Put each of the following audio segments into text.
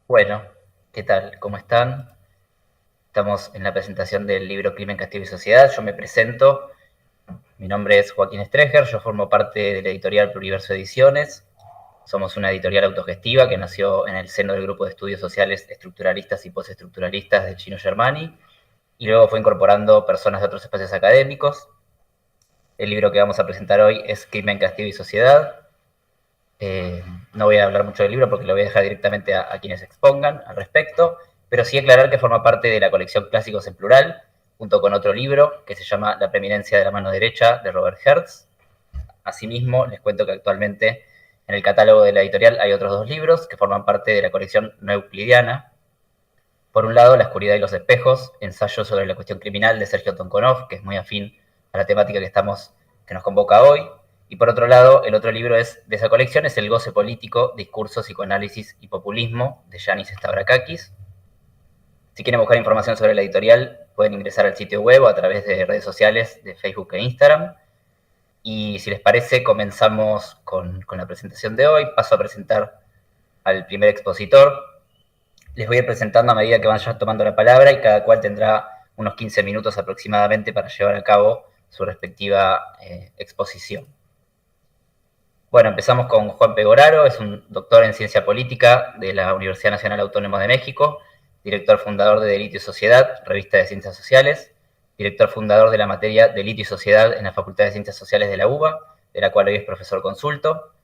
Bueno, ¿qué tal? ¿Cómo están? Estamos en la presentación del libro Crimen, Castigo y Sociedad. Yo me presento. Mi nombre es Joaquín Streger. Yo formo parte de la editorial Pluriverso Ediciones. Somos una editorial autogestiva que nació en el seno del grupo de estudios sociales estructuralistas y postestructuralistas de Chino Germani y luego fue incorporando personas de otros espacios académicos. El libro que vamos a presentar hoy es Crimen, Castigo y Sociedad. No voy a hablar mucho del libro porque lo voy a dejar directamente a quienes expongan al respecto, pero sí aclarar que forma parte de la colección Clásicos en Plural, junto con otro libro que se llama La Preeminencia de la Mano Derecha, de Robert Hertz. Asimismo, les cuento que actualmente en el catálogo de la editorial hay otros dos libros que forman parte de la colección no euclidiana. Por un lado, La Oscuridad y los Espejos, ensayo sobre la cuestión criminal de Sergio Tonkonov, que es muy afín a la temática que nos convoca hoy. Y por otro lado, el otro libro de esa colección es El Goce Político, Discurso, Psicoanálisis y Populismo, de Yanis Stavrakakis. Si quieren buscar información sobre la editorial, pueden ingresar al sitio web o a través de redes sociales de Facebook e Instagram. Y si les parece, comenzamos con la presentación de hoy. Paso a presentar al primer expositor. Les voy a ir presentando a medida que vayan tomando la palabra y cada cual tendrá unos 15 minutos aproximadamente para llevar a cabo su respectiva exposición. Bueno, empezamos con Juan Pegoraro, es un doctor en ciencia política de la Universidad Nacional Autónoma de México, director fundador de Delito y Sociedad, revista de ciencias sociales, director fundador de la materia Delito y Sociedad en la Facultad de Ciencias Sociales de la UBA, de la cual hoy es profesor consulto.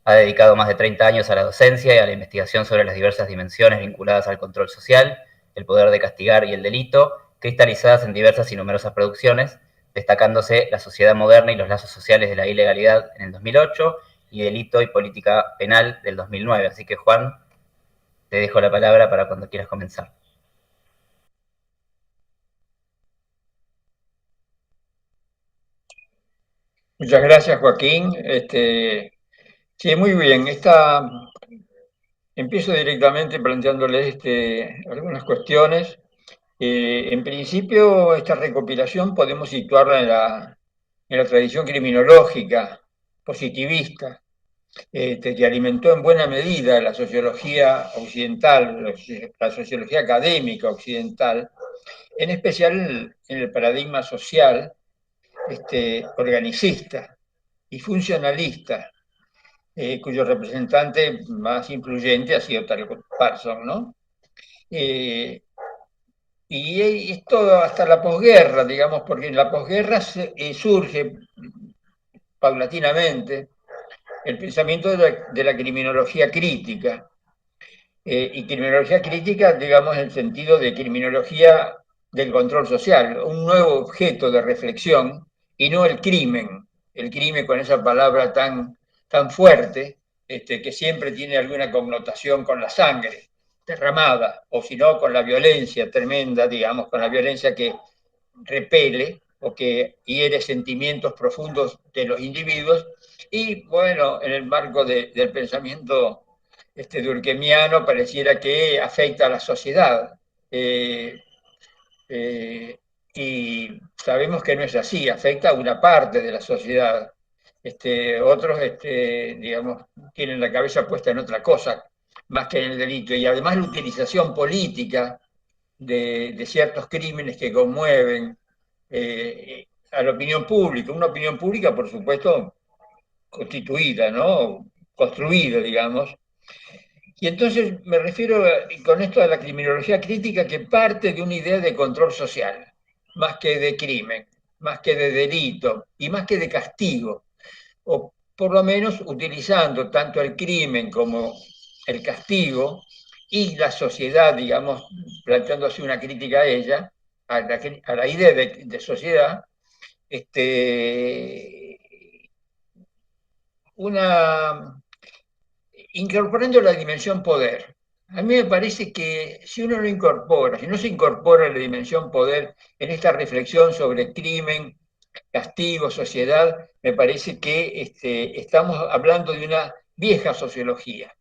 Ha dedicado más de 30 años a la docencia y a la investigación sobre las diversas dimensiones vinculadas al control social, el poder de castigar y el delito, cristalizadas en diversas y numerosas producciones, destacándose La sociedad moderna y los lazos sociales de la ilegalidad en el 2008 y Delito y política penal del 2009. Así que, Juan, te dejo la palabra para cuando quieras comenzar. Muchas gracias, Joaquín. Sí, muy bien. Empiezo directamente planteándole algunas cuestiones. En principio, esta recopilación podemos situarla en la tradición criminológica positivista, que alimentó en buena medida la sociología occidental, la sociología académica occidental, en especial en el paradigma social organicista y funcionalista, cuyo representante más influyente ha sido Tal Parson, ¿no? Eh, y esto hasta la posguerra, digamos, porque en la posguerra surge paulatinamente el pensamiento de la criminología crítica. Y criminología crítica, digamos, en el sentido de criminología del control social, un nuevo objeto de reflexión y no el crimen con esa palabra tan fuerte, que siempre tiene alguna connotación con la sangre derramada, o si no, con la violencia tremenda, digamos, con la violencia que repele o que hiere sentimientos profundos de los individuos. Y bueno, en el marco del pensamiento durkheimiano pareciera que afecta a la sociedad. Eh, eh, y sabemos que no es así, afecta a una parte de la sociedad. Otros, digamos, tienen la cabeza puesta en otra cosa más que en el delito. Y además la utilización política de ciertos crímenes que conmueven a la opinión pública. Una opinión pública, por supuesto, constituida, ¿no? Construida, digamos. Y entonces me refiero con esto a la criminología crítica que parte de una idea de control social, más que de crimen, más que de delito y más que de castigo, o por lo menos utilizando tanto el crimen como el castigo y la sociedad, digamos, planteando así una crítica a ella, a la idea de sociedad, este, una incorporando la dimensión poder. A mí me parece que si uno lo incorpora, si no se incorpora la dimensión poder en esta reflexión sobre crimen, castigo, sociedad, me parece que estamos hablando de una vieja sociología.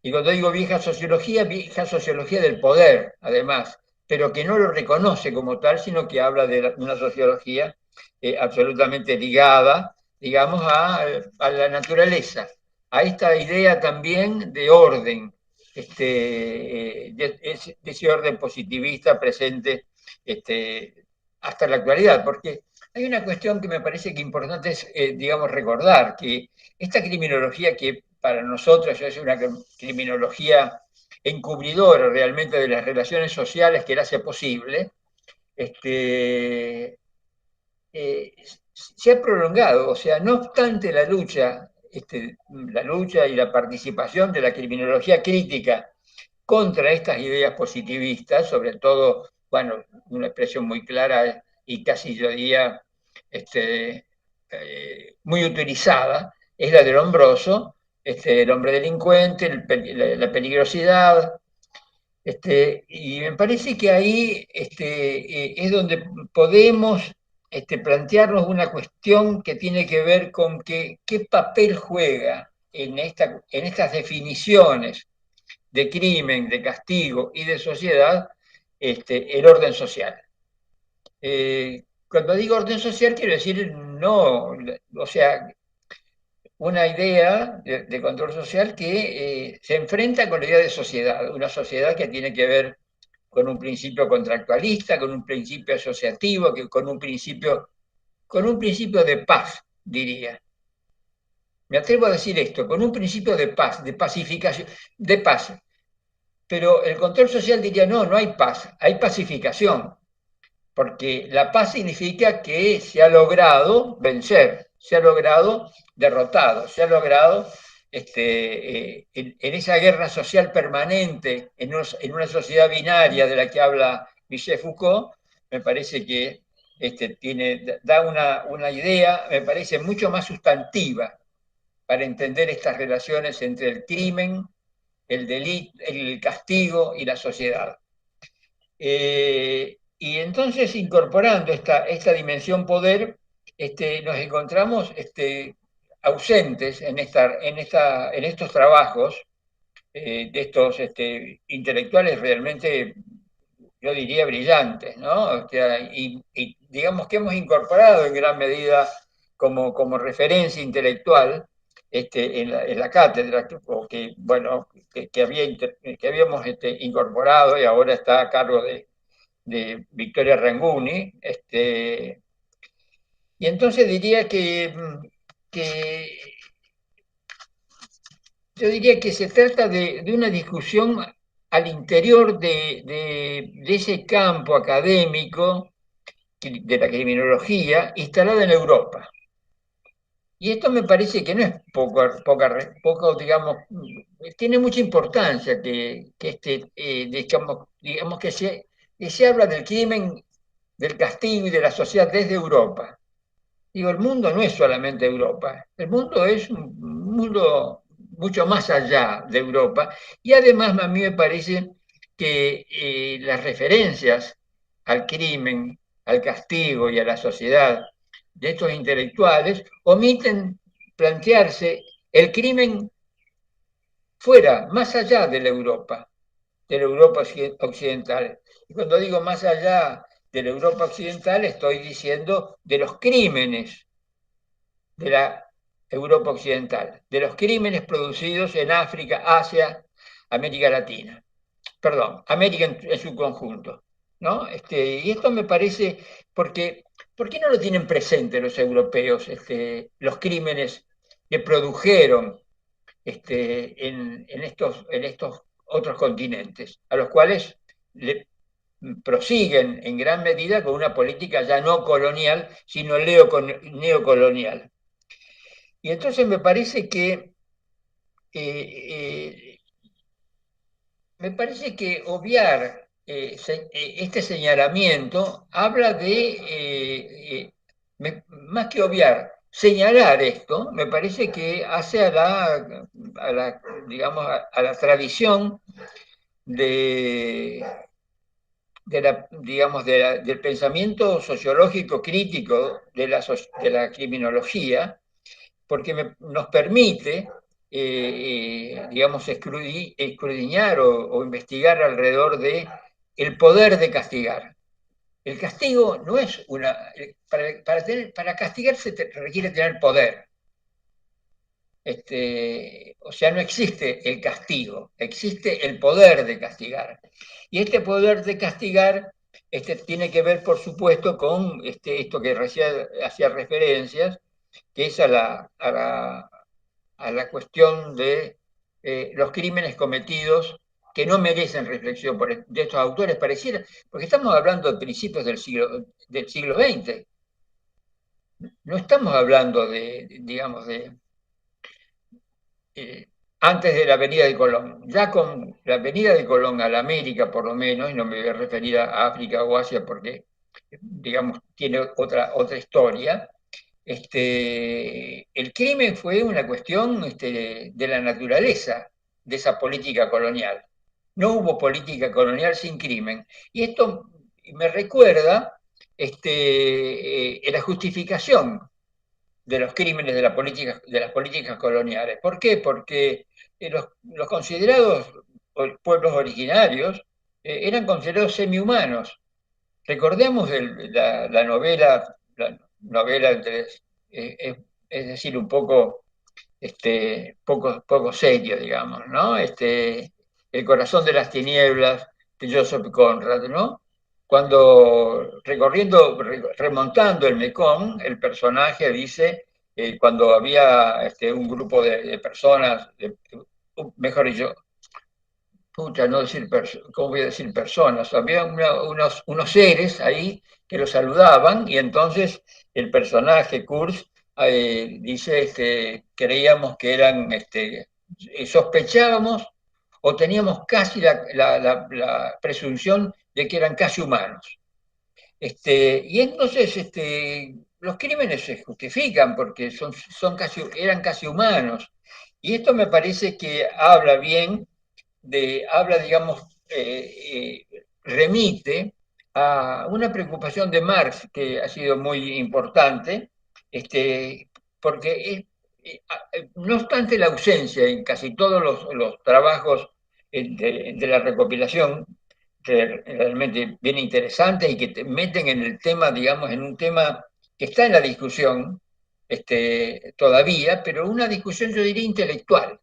Y cuando digo vieja sociología del poder, además, pero que no lo reconoce como tal, sino que habla de una sociología absolutamente ligada, digamos, a la naturaleza, a esta idea también de orden, de ese orden positivista presente hasta la actualidad, porque hay una cuestión que me parece que importante es, digamos, recordar que esta criminología que para nosotros es una criminología encubridora realmente de las relaciones sociales que la hace posible, se ha prolongado, o sea, no obstante la lucha y la participación de la criminología crítica contra estas ideas positivistas, sobre todo, bueno, una expresión muy clara y casi yo diría muy utilizada, es la del hombroso, el hombre delincuente, la peligrosidad, y me parece que ahí es donde podemos plantearnos una cuestión que tiene que ver con qué papel juega en estas definiciones de crimen, de castigo y de sociedad el orden social. Cuando digo orden social quiero decir no, o sea, una idea de control social que se enfrenta con la idea de sociedad, una sociedad que tiene que ver con un principio contractualista, con un principio asociativo, con un principio de paz, diría. Me atrevo a decir esto, con un principio de paz, de pacificación, de paz. Pero el control social diría, no, no hay paz, hay pacificación, porque la paz significa que se ha logrado vencer, se ha logrado derrotado, se ha logrado en esa guerra social permanente, en una sociedad binaria de la que habla Michel Foucault, me parece que da una idea, me parece mucho más sustantiva para entender estas relaciones entre el crimen, el delito, el castigo y la sociedad. Y entonces, incorporando esta dimensión poder, nos encontramos ausentes en estos trabajos de estos intelectuales realmente, yo diría, brillantes, ¿no? O sea, y digamos que hemos incorporado en gran medida como referencia intelectual en la cátedra, bueno, que habíamos incorporado y ahora está a cargo de Victoria Ranguni. Y entonces diría que yo diría que se trata de una discusión al interior de ese campo académico de la criminología instalada en Europa. Y esto me parece que no es poco, digamos, tiene mucha importancia digamos que se habla del crimen, del castigo y de la sociedad desde Europa. Digo, el mundo no es solamente Europa, el mundo es un mundo mucho más allá de Europa, y además a mí me parece que las referencias al crimen, al castigo y a la sociedad de estos intelectuales omiten plantearse el crimen fuera, más allá de la Europa occidental. Y cuando digo más allá de la Europa occidental, estoy diciendo de los crímenes de la Europa occidental, de los crímenes producidos en África, Asia, América Latina, perdón, América en su conjunto, ¿no? Y esto me parece, porque, ¿por qué no lo tienen presente los europeos, los crímenes que produjeron en estos otros continentes, a los cuales le prosiguen en gran medida con una política ya no colonial, sino neocolonial? Y entonces eh, me parece que obviar este señalamiento habla más que obviar, señalar esto, me parece que hace digamos, a la tradición de, digamos, del pensamiento sociológico crítico de la criminología, porque nos permite, digamos, escudriñar o investigar alrededor de el poder de castigar. El castigo no es para castigar requiere tener poder. O sea, no existe el castigo, existe el poder de castigar. Y este poder de castigar tiene que ver, por supuesto, con esto que recién hacía referencias, que es a la cuestión de los crímenes cometidos que no merecen reflexión de estos autores, pareciera, porque estamos hablando de principios del siglo XX, no estamos hablando digamos, eh, antes de la Avenida de Colón. Ya con la Avenida de Colón a la América, por lo menos, y no me voy a referir a África o Asia porque, digamos, tiene otra historia, el crimen fue una cuestión de la naturaleza de esa política colonial. No hubo política colonial sin crimen. Y esto me recuerda la justificación de los crímenes de las políticas coloniales. ¿Por qué? Porque los considerados pueblos originarios eran considerados semi-humanos. Recordemos la novela es decir, un poco, poco serio, digamos, ¿no? El corazón de las tinieblas de Joseph Conrad, ¿no? Cuando remontando el Mekong, el personaje dice, cuando había un grupo de personas, mejor dicho, pucha, no decir, ¿cómo voy a decir personas? Había unos seres ahí que lo saludaban y entonces el personaje, Kurz, dice, creíamos que eran, sospechábamos o teníamos casi la presunción de que eran casi humanos. Y entonces los crímenes se justifican porque eran casi humanos. Y esto me parece que habla bien digamos, remite a una preocupación de Marx que ha sido muy importante, porque no obstante la ausencia en casi todos los trabajos de la recopilación, realmente bien interesantes y que te meten en el tema, digamos, en un tema que está en la discusión todavía, pero una discusión, yo diría, intelectual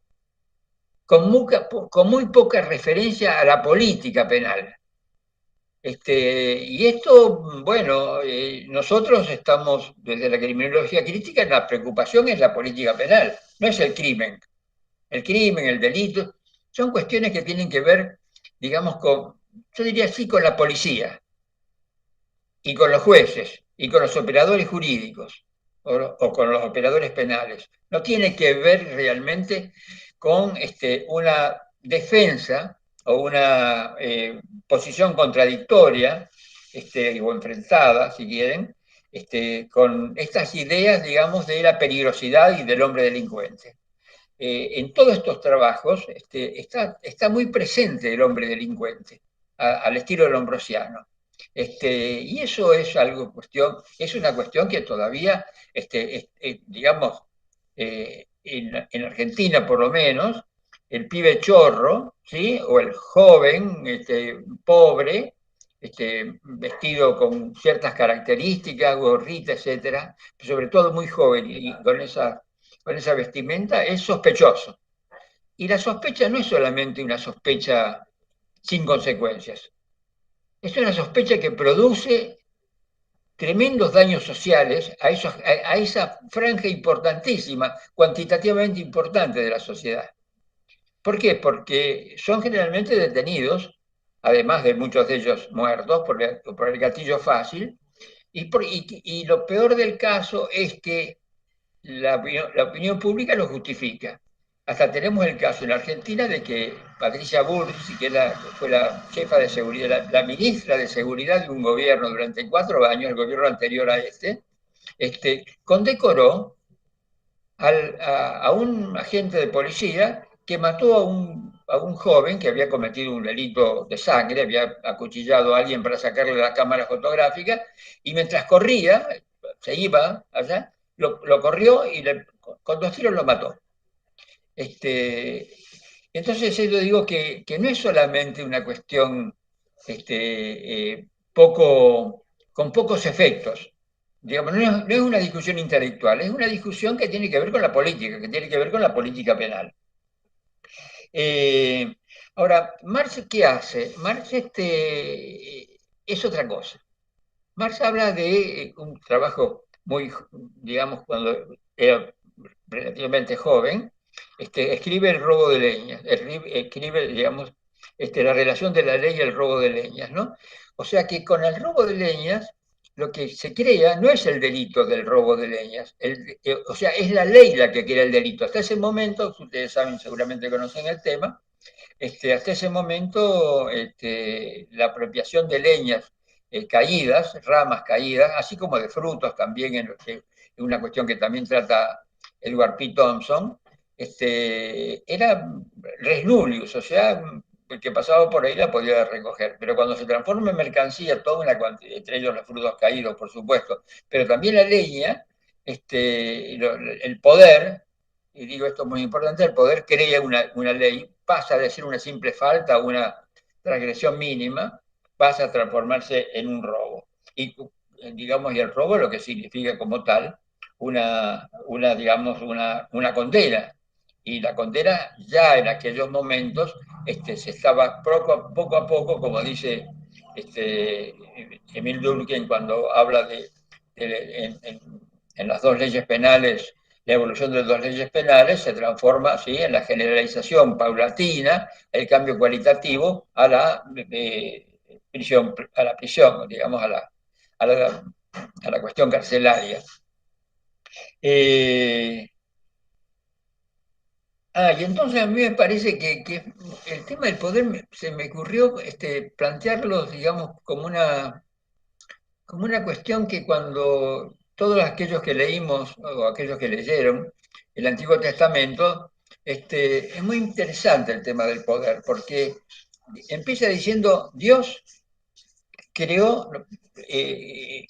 con muy poca referencia a la política penal. Y esto, bueno, nosotros estamos desde la criminología crítica, la preocupación es la política penal, no es el crimen. El crimen, el delito, son cuestiones que tienen que ver, digamos, yo diría así, con la policía y con los jueces y con los operadores jurídicos o con los operadores penales. No tiene que ver realmente con una defensa o una posición contradictoria o enfrentada, si quieren, con estas ideas, digamos, de la peligrosidad y del hombre delincuente. En todos estos trabajos está muy presente el hombre delincuente, al estilo del Lombrosiano. Y eso es una cuestión que todavía, digamos, en Argentina por lo menos, el pibe chorro, ¿sí? O el joven pobre, vestido con ciertas características, gorrita, etcétera, sobre todo muy joven y con esa vestimenta, es sospechoso. Y la sospecha no es solamente una sospecha sin consecuencias, es una sospecha que produce tremendos daños sociales a esa franja importantísima, cuantitativamente importante de la sociedad. ¿Por qué? Porque son generalmente detenidos, además de muchos de ellos muertos por el gatillo fácil, y lo peor del caso es que la opinión pública lo justifica. Hasta tenemos el caso en Argentina de que Patricia Bullrich, que fue la jefa de seguridad, la ministra de seguridad de un gobierno durante 4 años, el gobierno anterior a condecoró a un agente de policía que mató a un joven que había cometido un delito de sangre, había acuchillado a alguien para sacarle la cámara fotográfica, y mientras corría, se iba allá, lo corrió y con 2 tiros lo mató. Entonces yo digo que no es solamente una cuestión con pocos efectos, digamos, no es una discusión intelectual, es una discusión que tiene que ver con la política, que tiene que ver con la política penal. Ahora, Marx, ¿qué hace? Marx es otra cosa. Marx habla de un trabajo muy, digamos, cuando era relativamente joven, escribe el robo de leñas, escribe, digamos, la relación de la ley y el robo de leñas, ¿no? O sea que con el robo de leñas, lo que se crea no es el delito del robo de leñas, o sea, es la ley la que crea el delito. Hasta ese momento, ustedes saben, seguramente conocen el tema, hasta ese momento la apropiación de leñas caídas, ramas caídas, así como de frutos también, en una cuestión que también trata Edward P. Thompson, era res nullius, o sea, el que pasaba por ahí la podía recoger, pero cuando se transforma en mercancía, toda una cantidad, entre ellos los frutos caídos, por supuesto, pero también la leña, el poder, y digo esto es muy importante, el poder crea una ley, pasa de ser una simple falta a una transgresión mínima, pasa a transformarse en un robo. Y, digamos, y el robo lo que significa como tal digamos, una condena. Y la condena ya en aquellos momentos se estaba poco a poco, como dice Emil Durkheim cuando habla en las dos leyes penales, la evolución de las dos leyes penales se transforma ¿sí? en la generalización paulatina, el cambio cualitativo a la prisión, digamos, a la, a la cuestión carcelaria. Y entonces a mí me parece que el tema del poder se me ocurrió plantearlo, digamos, como una cuestión que cuando todos aquellos que leímos o aquellos que leyeron el Antiguo Testamento, es muy interesante el tema del poder, porque empieza diciendo Dios creó, eh,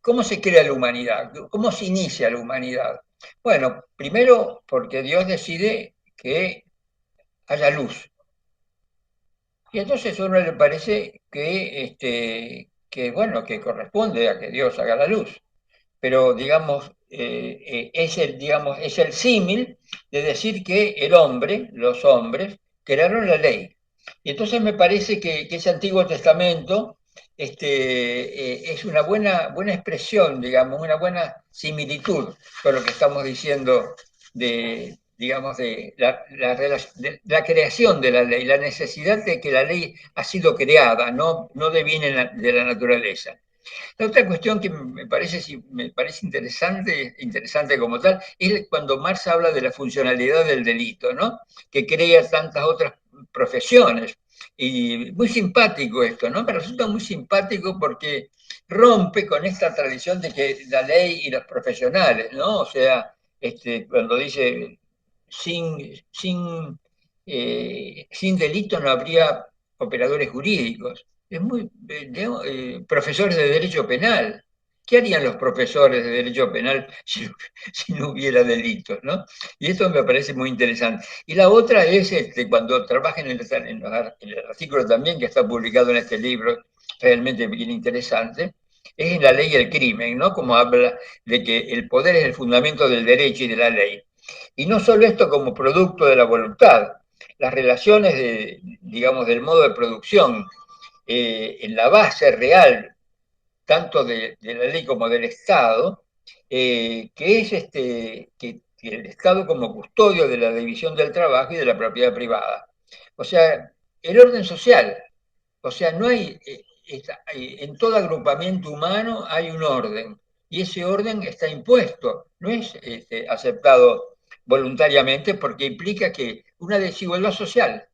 ¿cómo se crea la humanidad? ¿Cómo se inicia la humanidad? Bueno, primero porque Dios decide que haya luz. Y entonces a uno le parece bueno, que corresponde a que Dios haga la luz. Pero digamos, digamos, es el símil de decir que el hombre, los hombres, crearon la ley. Y entonces me parece que ese Antiguo Testamento es una buena expresión, digamos, una buena similitud con lo que estamos diciendo de, digamos, de la creación de la ley, la necesidad de que la ley ha sido creada, no deviene de la naturaleza. La otra cuestión que me parece interesante como tal, es cuando Marx habla de la funcionalidad del delito, ¿no? Que crea tantas otras profesiones. Y muy simpático esto, ¿no? Me resulta muy simpático porque rompe con esta tradición de que la ley y los profesionales, ¿no? O sea, cuando dice sin delito no habría operadores jurídicos. Es muy, profesores de derecho penal. ¿Qué harían los profesores de derecho penal si no hubiera delitos? ¿No? Y esto me parece muy interesante. Y la otra es cuando trabajan en el artículo también que está publicado en este libro, realmente bien interesante, es en la ley y el crimen, ¿no? Como habla de que el poder es el fundamento del derecho y de la ley. Y no solo esto como producto de la voluntad, las relaciones digamos, del modo de producción en la base real, tanto de la ley como del Estado, que es que el Estado como custodio de la división del trabajo y de la propiedad privada. O sea, el orden social, o sea, no hay, en todo agrupamiento humano hay un orden, y ese orden está impuesto, no es aceptado voluntariamente porque implica que una desigualdad social.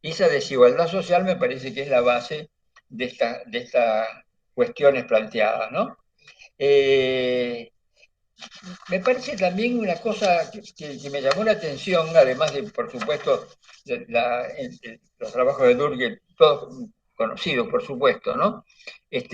Y esa desigualdad social me parece que es la base de estas cuestiones planteadas, ¿no? Eh, Me parece también una cosa que me llamó la atención, además de, por supuesto, los trabajos de Durkheim, todos conocidos, por supuesto, ¿no? El,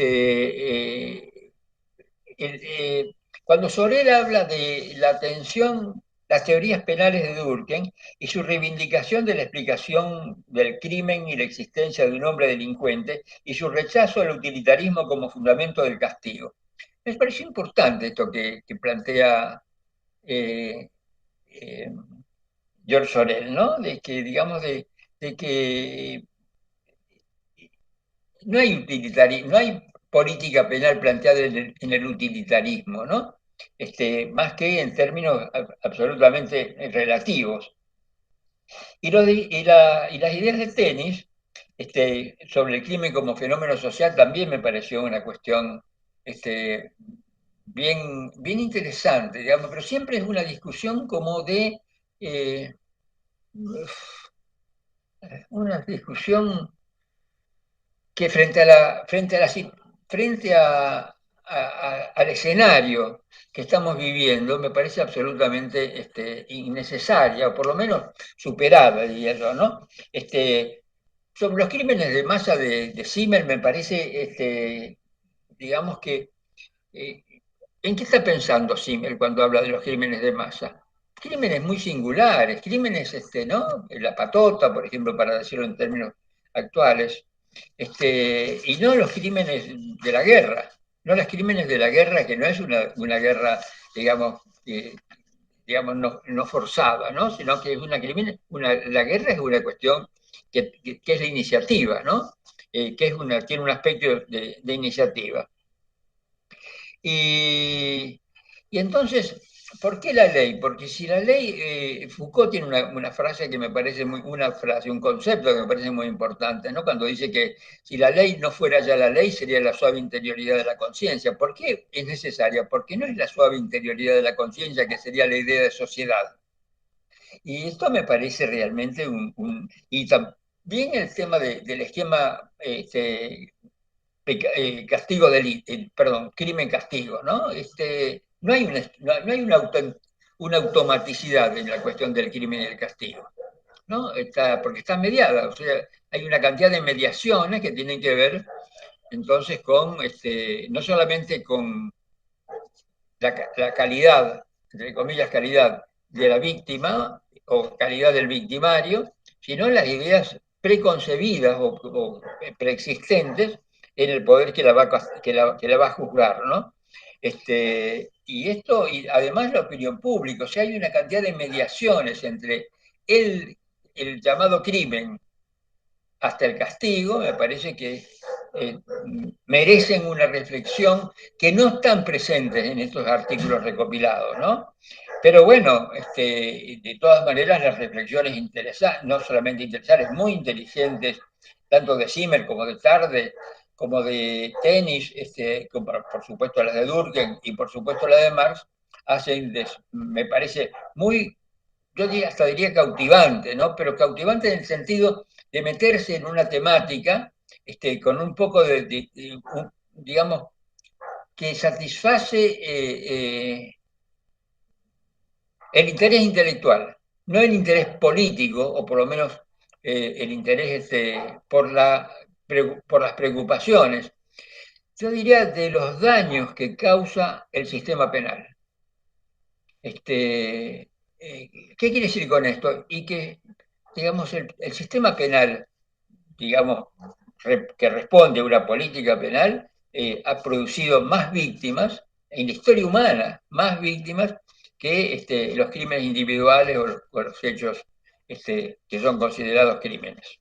eh, Cuando Sorel habla de la tensión, las teorías penales de Durkheim y su reivindicación de la explicación del crimen y la existencia de un hombre delincuente y su rechazo al utilitarismo como fundamento del castigo. me pareció importante esto que plantea George Sorel, ¿no? De que, digamos, de que no hay no hay política penal planteada en el utilitarismo, ¿no? Más que en términos absolutamente relativos. Y las ideas de Tenis sobre el crimen como fenómeno social también me pareció una cuestión bien interesante, digamos, pero siempre es una discusión como de una discusión que al escenario que estamos viviendo me parece absolutamente innecesaria, o por lo menos superada, diría yo, ¿no? Sobre los crímenes de masa de Simmel me parece, digamos que, ¿en qué está pensando Simmel cuando habla de los crímenes de masa? Crímenes muy singulares, crímenes, ¿no? La patota, por ejemplo, para decirlo en términos actuales, y no los crímenes de la guerra, no los crímenes de la guerra, que no es una guerra, digamos, digamos no forzada, ¿no? Sino que es la guerra es una cuestión que es de iniciativa, ¿no? Tiene un aspecto de iniciativa. Y, y entonces, ¿por qué la ley? Porque si la ley, Foucault tiene una frase que me parece un concepto que me parece muy importante, ¿no? Cuando dice que si la ley no fuera ya la ley, sería la suave interioridad de la conciencia. ¿Por qué es necesaria? Porque no es la suave interioridad de la conciencia que sería la idea de sociedad. Y esto me parece realmente y también el tema del esquema castigo perdón, crimen-castigo, ¿no? No hay, no hay una automaticidad en la cuestión del crimen y el castigo, ¿no? Porque está mediada, o sea, hay una cantidad de mediaciones que tienen que ver entonces con, no solamente con la calidad, entre comillas, calidad de la víctima o calidad del victimario, sino las ideas preconcebidas o preexistentes en el poder que la va a juzgar, ¿no? Y además la opinión pública, o sea, hay una cantidad de mediaciones entre el, el llamado crimen hasta el castigo, me parece que eh, merecen una reflexión que no están presentes en estos artículos recopilados, ¿no? Pero bueno, de todas maneras las reflexiones interesantes, no solamente interesantes, muy inteligentes, tanto de Zimmer como de Tarde, como de Tenis, por supuesto las de Durkheim y por supuesto la de Marx, me parece muy, yo hasta diría cautivante, ¿no? Pero cautivante en el sentido de meterse en una temática con un poco digamos, que satisface el interés intelectual, no el interés político, o por lo menos el interés por las preocupaciones, yo diría de los daños que causa el sistema penal. ¿Qué quiere decir con esto? Y que, digamos, el sistema penal, digamos, que responde a una política penal, ha producido más víctimas en la historia humana, más víctimas que los crímenes individuales o los hechos que son considerados crímenes.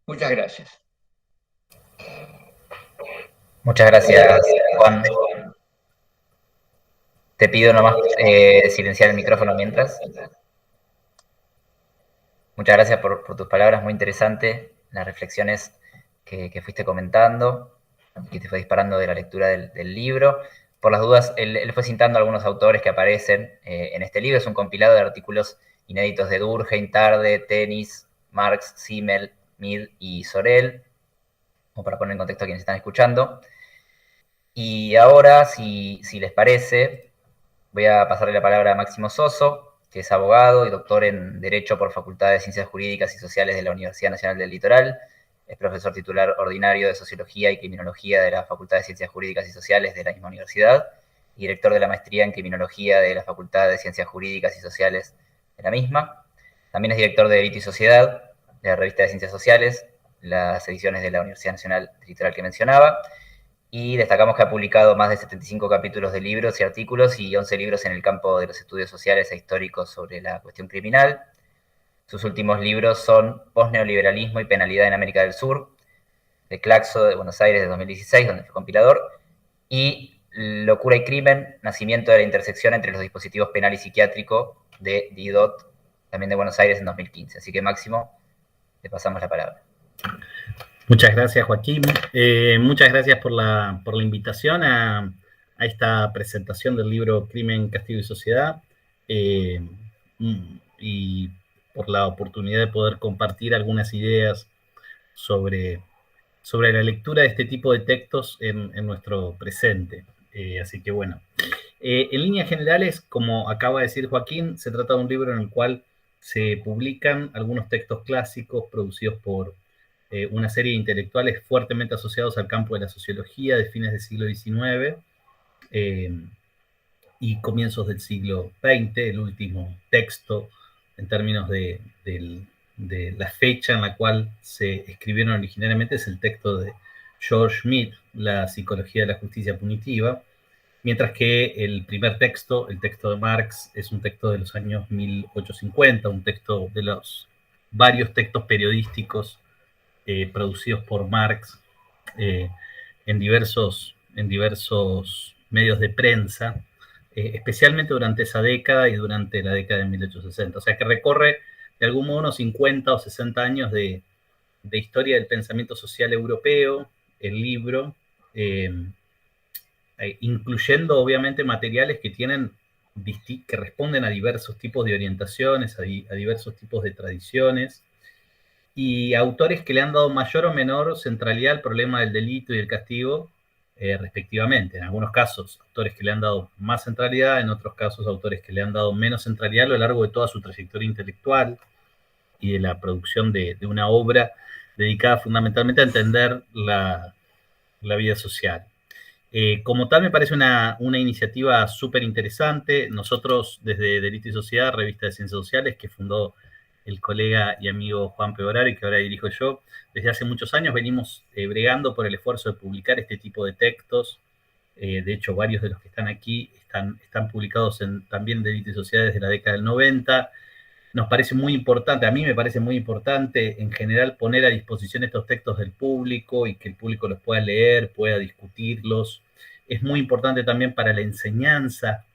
Muchas gracias. Muchas gracias, Juan. Te pido nomás silenciar el micrófono mientras. Muchas gracias por tus palabras, muy interesante, las reflexiones que fuiste comentando, que te fue disparando de la lectura del libro. Por las dudas, él fue citando algunos autores que aparecen en este libro. Es un compilado de artículos inéditos de Durkheim, Tarde, Tenis, Marx, Simmel, Mill y Sorel, como para poner en contexto a quienes están escuchando. Y ahora, si les parece, voy a pasarle la palabra a Máximo Soso, que es abogado y doctor en Derecho por Facultad de Ciencias Jurídicas y Sociales de la Universidad Nacional del Litoral. Es profesor titular ordinario de Sociología y Criminología de la Facultad de Ciencias Jurídicas y Sociales de la misma universidad y director de la maestría en Criminología de la Facultad de Ciencias Jurídicas y Sociales de la misma. También es director de Delito y Sociedad, de la Revista de Ciencias Sociales, las ediciones de la Universidad Nacional del Litoral que mencionaba, y destacamos que ha publicado más de 75 capítulos de libros y artículos y 11 libros en el campo de los estudios sociales e históricos sobre la cuestión criminal. Sus últimos libros son Postneoliberalismo y Penalidad en América del Sur, de Claxo de Buenos Aires de 2016, donde fue compilador, y Locura y Crimen, Nacimiento de la intersección entre los dispositivos penal y psiquiátrico, de Didot, también de Buenos Aires en 2015. Así que Máximo, te pasamos la palabra. Muchas gracias, Joaquín. Muchas gracias por la invitación a esta presentación del libro Crimen, Castigo y Sociedad, y por la oportunidad de poder compartir algunas ideas sobre la lectura de este tipo de textos en nuestro presente. Así que bueno, en líneas generales, como acaba de decir Joaquín, se trata de un libro en el cual se publican algunos textos clásicos producidos por una serie de intelectuales fuertemente asociados al campo de la sociología de fines del siglo XIX y comienzos del siglo XX. El último texto en términos de la fecha en la cual se escribieron originariamente es el texto de George Schmidt, La psicología de la justicia punitiva, mientras que el primer texto, el texto de Marx, es un texto de los años 1850, un texto de los varios textos periodísticos producidos por Marx en diversos medios de prensa, especialmente durante esa década y durante la década de 1860. O sea que recorre de algún modo unos 50 o 60 años de historia del pensamiento social europeo, el libro, incluyendo obviamente materiales que que responden a diversos tipos de orientaciones, a diversos tipos de tradiciones, y autores que le han dado mayor o menor centralidad al problema del delito y del castigo, respectivamente. En algunos casos, autores que le han dado más centralidad, en otros casos, autores que le han dado menos centralidad a lo largo de toda su trayectoria intelectual y de la producción de una obra dedicada fundamentalmente a entender la vida social. Como tal, me parece una iniciativa súper interesante. Nosotros, desde Delito y Sociedad, revista de Ciencias Sociales, que fundó el colega y amigo Juan Peoraro y que ahora dirijo yo, desde hace muchos años venimos bregando por el esfuerzo de publicar este tipo de textos. De hecho, varios de los que están aquí están publicados también en Delito y Sociedad desde la década del 90. Nos parece muy importante, a mí me parece muy importante en general poner a disposición estos textos del público y que el público los pueda leer, pueda discutirlos. Es muy importante también para la enseñanza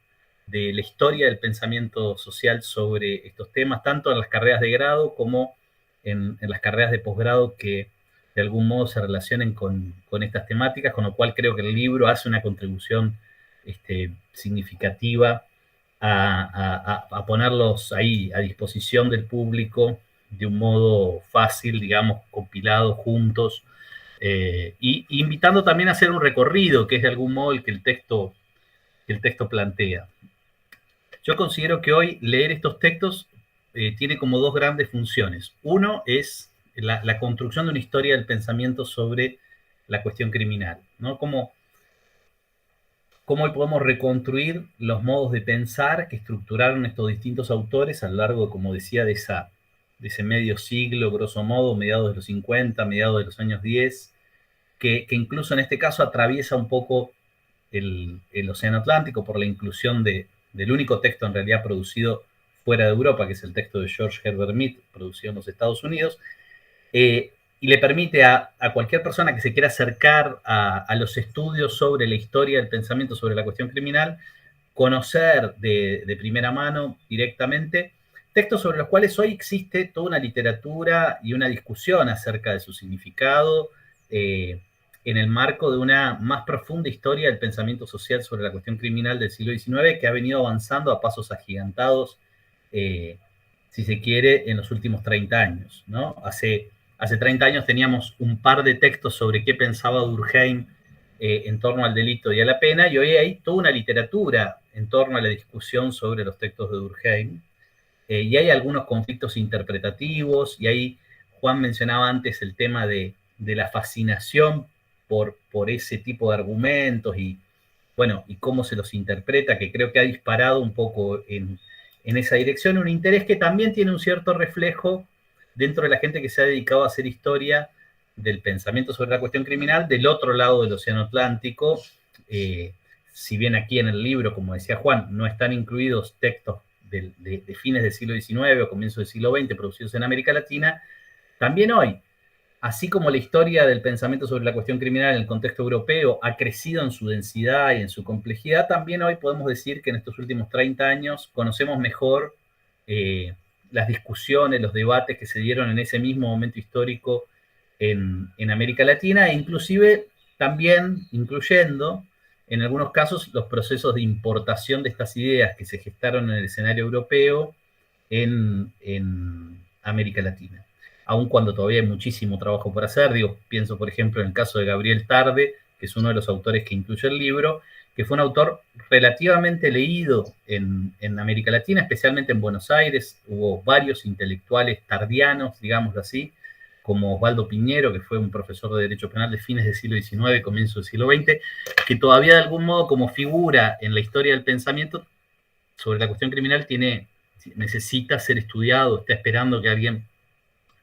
de la historia del pensamiento social sobre estos temas, tanto en las carreras de grado como en las carreras de posgrado que de algún modo se relacionen con estas temáticas, con lo cual creo que el libro hace una contribución significativa a ponerlos ahí a disposición del público de un modo fácil, digamos, compilado juntos, y invitando también a hacer un recorrido, que es de algún modo el que el texto plantea. Yo considero que hoy leer estos textos tiene como dos grandes funciones. Uno es la construcción de una historia del pensamiento sobre la cuestión criminal, ¿no? Cómo hoy podemos reconstruir los modos de pensar que estructuraron estos distintos autores a lo largo, como decía, de ese medio siglo, grosso modo, mediados de los 50, mediados de los años 10, que incluso en este caso atraviesa un poco el Océano Atlántico por la inclusión del único texto en realidad producido fuera de Europa, que es el texto de George Herbert Mead, producido en los Estados Unidos, y le permite a cualquier persona que se quiera acercar a los estudios sobre la historia del pensamiento sobre la cuestión criminal, conocer de primera mano directamente textos sobre los cuales hoy existe toda una literatura y una discusión acerca de su significado, en el marco de una más profunda historia del pensamiento social sobre la cuestión criminal del siglo XIX, que ha venido avanzando a pasos agigantados, si se quiere, en los últimos 30 años, ¿no? Hace 30 años teníamos un par de textos sobre qué pensaba Durkheim en torno al delito y a la pena, y hoy hay toda una literatura en torno a la discusión sobre los textos de Durkheim, y hay algunos conflictos interpretativos, y ahí Juan mencionaba antes el tema de la fascinación por ese tipo de argumentos y cómo se los interpreta, que creo que ha disparado un poco en esa dirección, un interés que también tiene un cierto reflejo dentro de la gente que se ha dedicado a hacer historia del pensamiento sobre la cuestión criminal del otro lado del Océano Atlántico. Si bien aquí en el libro, como decía Juan, no están incluidos textos de fines del siglo XIX o comienzos del siglo XX producidos en América Latina, también hoy, así como la historia del pensamiento sobre la cuestión criminal en el contexto europeo ha crecido en su densidad y en su complejidad, también hoy podemos decir que en estos últimos 30 años conocemos mejor las discusiones, los debates que se dieron en ese mismo momento histórico en América Latina, e inclusive también incluyendo en algunos casos los procesos de importación de estas ideas que se gestaron en el escenario europeo en América Latina. Aun cuando todavía hay muchísimo trabajo por hacer, pienso por ejemplo en el caso de Gabriel Tarde, que es uno de los autores que incluye el libro, que fue un autor relativamente leído en América Latina, especialmente en Buenos Aires. Hubo varios intelectuales tardianos, digámoslo así, como Osvaldo Piñero, que fue un profesor de Derecho Penal de fines del siglo XIX y comienzos del siglo XX, que todavía de algún modo como figura en la historia del pensamiento sobre la cuestión criminal necesita ser estudiado, está esperando que alguien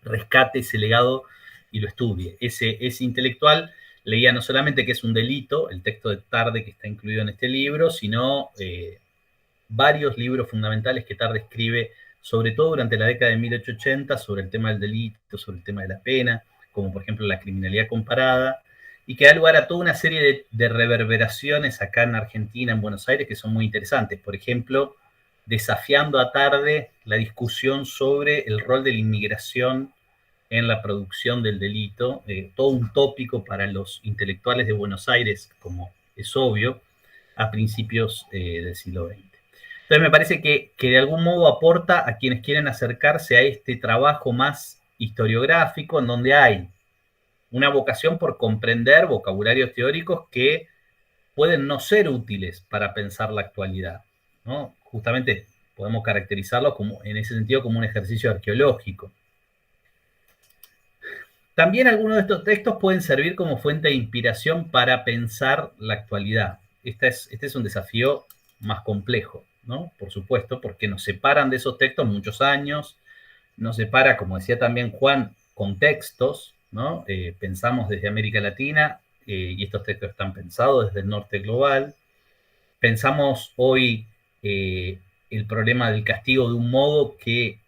rescate ese legado y lo estudie. Ese intelectual leía no solamente que es un delito, el texto de Tarde que está incluido en este libro, sino varios libros fundamentales que Tarde escribe, sobre todo durante la década de 1880, sobre el tema del delito, sobre el tema de la pena, como por ejemplo la criminalidad comparada, y que da lugar a toda una serie de reverberaciones acá en Argentina, en Buenos Aires, que son muy interesantes. Por ejemplo, desafiando a Tarde la discusión sobre el rol de la inmigración en la producción del delito, todo un tópico para los intelectuales de Buenos Aires, como es obvio, a principios del siglo XX. Entonces me parece que de algún modo aporta a quienes quieren acercarse a este trabajo más historiográfico, en donde hay una vocación por comprender vocabularios teóricos que pueden no ser útiles para pensar la actualidad, ¿no? Justamente podemos caracterizarlo en ese sentido como un ejercicio arqueológico. También algunos de estos textos pueden servir como fuente de inspiración para pensar la actualidad. Este es un desafío más complejo, ¿no? Por supuesto, porque nos separan de esos textos muchos años, nos separa, como decía también Juan, contextos, ¿no? Pensamos desde América Latina, y estos textos están pensados desde el norte global. Pensamos hoy el problema del castigo de un modo que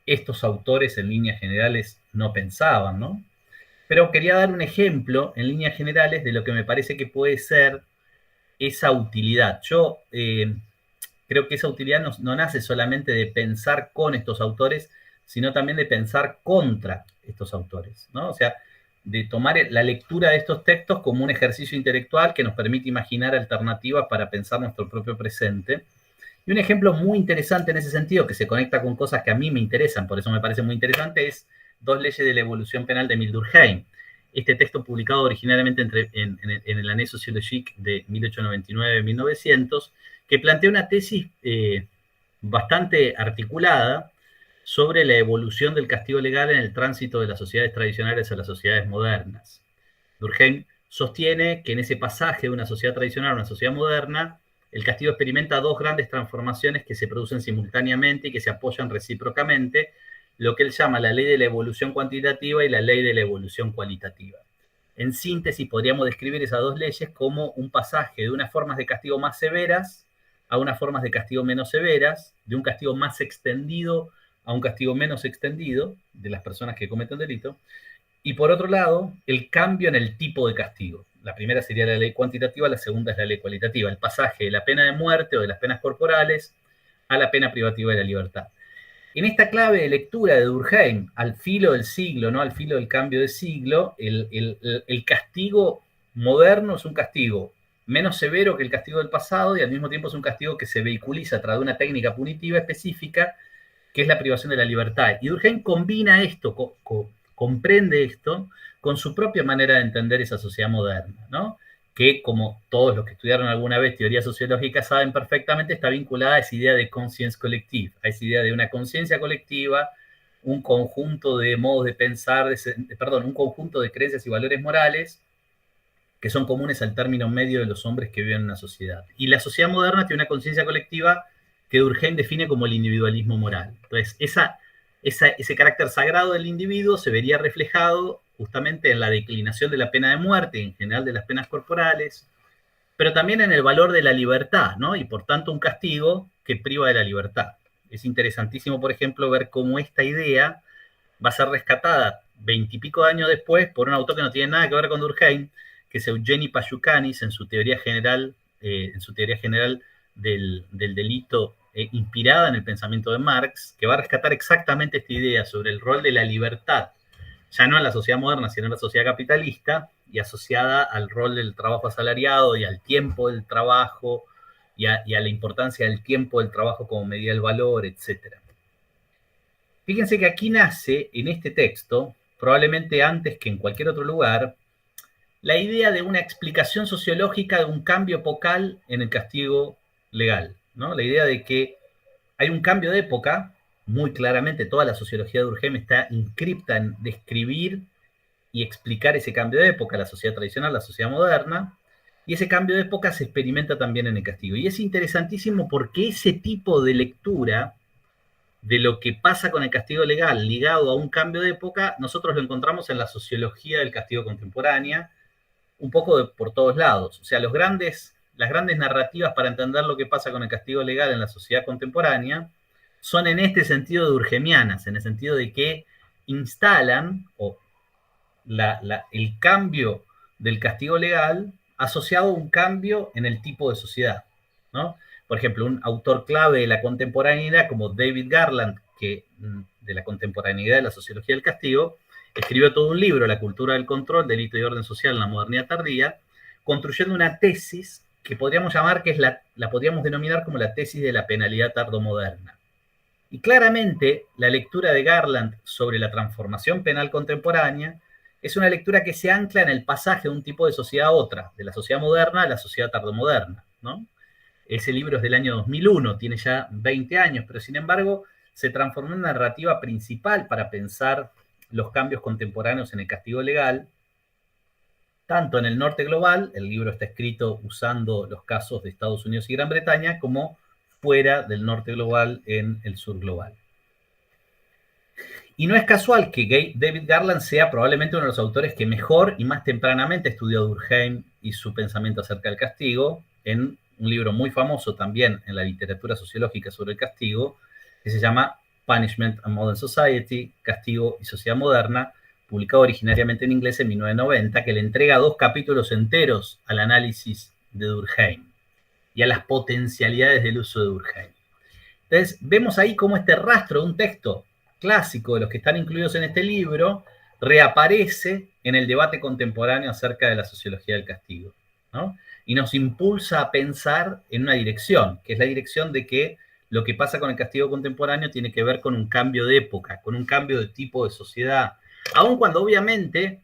estos autores en líneas generales no pensaban, ¿no? Pero quería dar un ejemplo en líneas generales de lo que me parece que puede ser esa utilidad. Yo creo que esa utilidad no nace solamente de pensar con estos autores, sino también de pensar contra estos autores, ¿no? O sea, de tomar la lectura de estos textos como un ejercicio intelectual que nos permite imaginar alternativas para pensar nuestro propio presente. Y un ejemplo muy interesante en ese sentido, que se conecta con cosas que a mí me interesan, por eso me parece muy interesante, es Dos leyes de la evolución penal de Emile Durkheim. Este texto publicado originalmente en el Année Sociologique de 1899-1900, que plantea una tesis bastante articulada sobre la evolución del castigo legal en el tránsito de las sociedades tradicionales a las sociedades modernas. Durkheim sostiene que en ese pasaje de una sociedad tradicional a una sociedad moderna, el castigo experimenta dos grandes transformaciones que se producen simultáneamente y que se apoyan recíprocamente, lo que él llama la ley de la evolución cuantitativa y la ley de la evolución cualitativa. En síntesis, podríamos describir esas dos leyes como un pasaje de unas formas de castigo más severas a unas formas de castigo menos severas, de un castigo más extendido a un castigo menos extendido de las personas que cometen delito, y por otro lado, el cambio en el tipo de castigo. La primera sería la ley cuantitativa, la segunda es la ley cualitativa, el pasaje de la pena de muerte o de las penas corporales a la pena privativa de la libertad. En esta clave de lectura de Durkheim, al filo del siglo, ¿no? Al filo del cambio de siglo, el castigo moderno es un castigo menos severo que el castigo del pasado y al mismo tiempo es un castigo que se vehiculiza a través de una técnica punitiva específica que es la privación de la libertad. Y Durkheim combina esto, comprende esto con su propia manera de entender esa sociedad moderna, ¿no? Que, como todos los que estudiaron alguna vez teoría sociológica saben perfectamente, está vinculada a esa idea de conscience collective, a esa idea de una conciencia colectiva, un conjunto de modos de pensar, un conjunto de creencias y valores morales que son comunes al término medio de los hombres que viven en una sociedad. Y la sociedad moderna tiene una conciencia colectiva que Durkheim define como el individualismo moral. Entonces, ese carácter sagrado del individuo se vería reflejado justamente en la declinación de la pena de muerte, en general de las penas corporales, pero también en el valor de la libertad, ¿no? Y por tanto un castigo que priva de la libertad. Es interesantísimo, por ejemplo, ver cómo esta idea va a ser rescatada 20 y pico de años después por un autor que no tiene nada que ver con Durkheim, que es Eugeni Pashukhanis, en su teoría general, del delito, inspirada en el pensamiento de Marx, que va a rescatar exactamente esta idea sobre el rol de la libertad, ya no en la sociedad moderna, sino en la sociedad capitalista, y asociada al rol del trabajo asalariado y al tiempo del trabajo, y a la importancia del tiempo del trabajo como medida del valor, etc. Fíjense que aquí nace, en este texto, probablemente antes que en cualquier otro lugar, la idea de una explicación sociológica de un cambio epocal en el castigo legal, ¿no? La idea de que hay un cambio de época, muy claramente toda la sociología de Durkheim está inscripta en describir y explicar ese cambio de época, la sociedad tradicional, la sociedad moderna, y ese cambio de época se experimenta también en el castigo. Y es interesantísimo porque ese tipo de lectura de lo que pasa con el castigo legal ligado a un cambio de época, nosotros lo encontramos en la sociología del castigo contemporánea, un poco por todos lados. O sea, las grandes narrativas para entender lo que pasa con el castigo legal en la sociedad contemporánea son en este sentido durkheimianas, en el sentido de que instalan el cambio del castigo legal asociado a un cambio en el tipo de sociedad, ¿no? Por ejemplo, un autor clave de la contemporaneidad como David Garland, de la contemporaneidad de la sociología del castigo, escribió todo un libro, La cultura del control, delito y orden social en la modernidad tardía, construyendo una tesis que podríamos llamar, la podríamos denominar como la tesis de la penalidad tardomoderna. Y claramente la lectura de Garland sobre la transformación penal contemporánea es una lectura que se ancla en el pasaje de un tipo de sociedad a otra, de la sociedad moderna a la sociedad tardomoderna, ¿no? Ese libro es del año 2001, tiene ya 20 años, pero sin embargo se transformó en una narrativa principal para pensar los cambios contemporáneos en el castigo legal, tanto en el norte global, el libro está escrito usando los casos de Estados Unidos y Gran Bretaña, como fuera del norte global en el sur global. Y no es casual que David Garland sea probablemente uno de los autores que mejor y más tempranamente estudió Durkheim y su pensamiento acerca del castigo, en un libro muy famoso también en la literatura sociológica sobre el castigo, que se llama Punishment and Modern Society, Castigo y Sociedad Moderna, publicado originariamente en inglés en 1990, que le entrega 2 capítulos enteros al análisis de Durkheim y a las potencialidades del uso de Durkheim. Entonces, vemos ahí cómo este rastro de un texto clásico de los que están incluidos en este libro reaparece en el debate contemporáneo acerca de la sociología del castigo, ¿no? Y nos impulsa a pensar en una dirección, que es la dirección de que lo que pasa con el castigo contemporáneo tiene que ver con un cambio de época, con un cambio de tipo de sociedad, aun cuando obviamente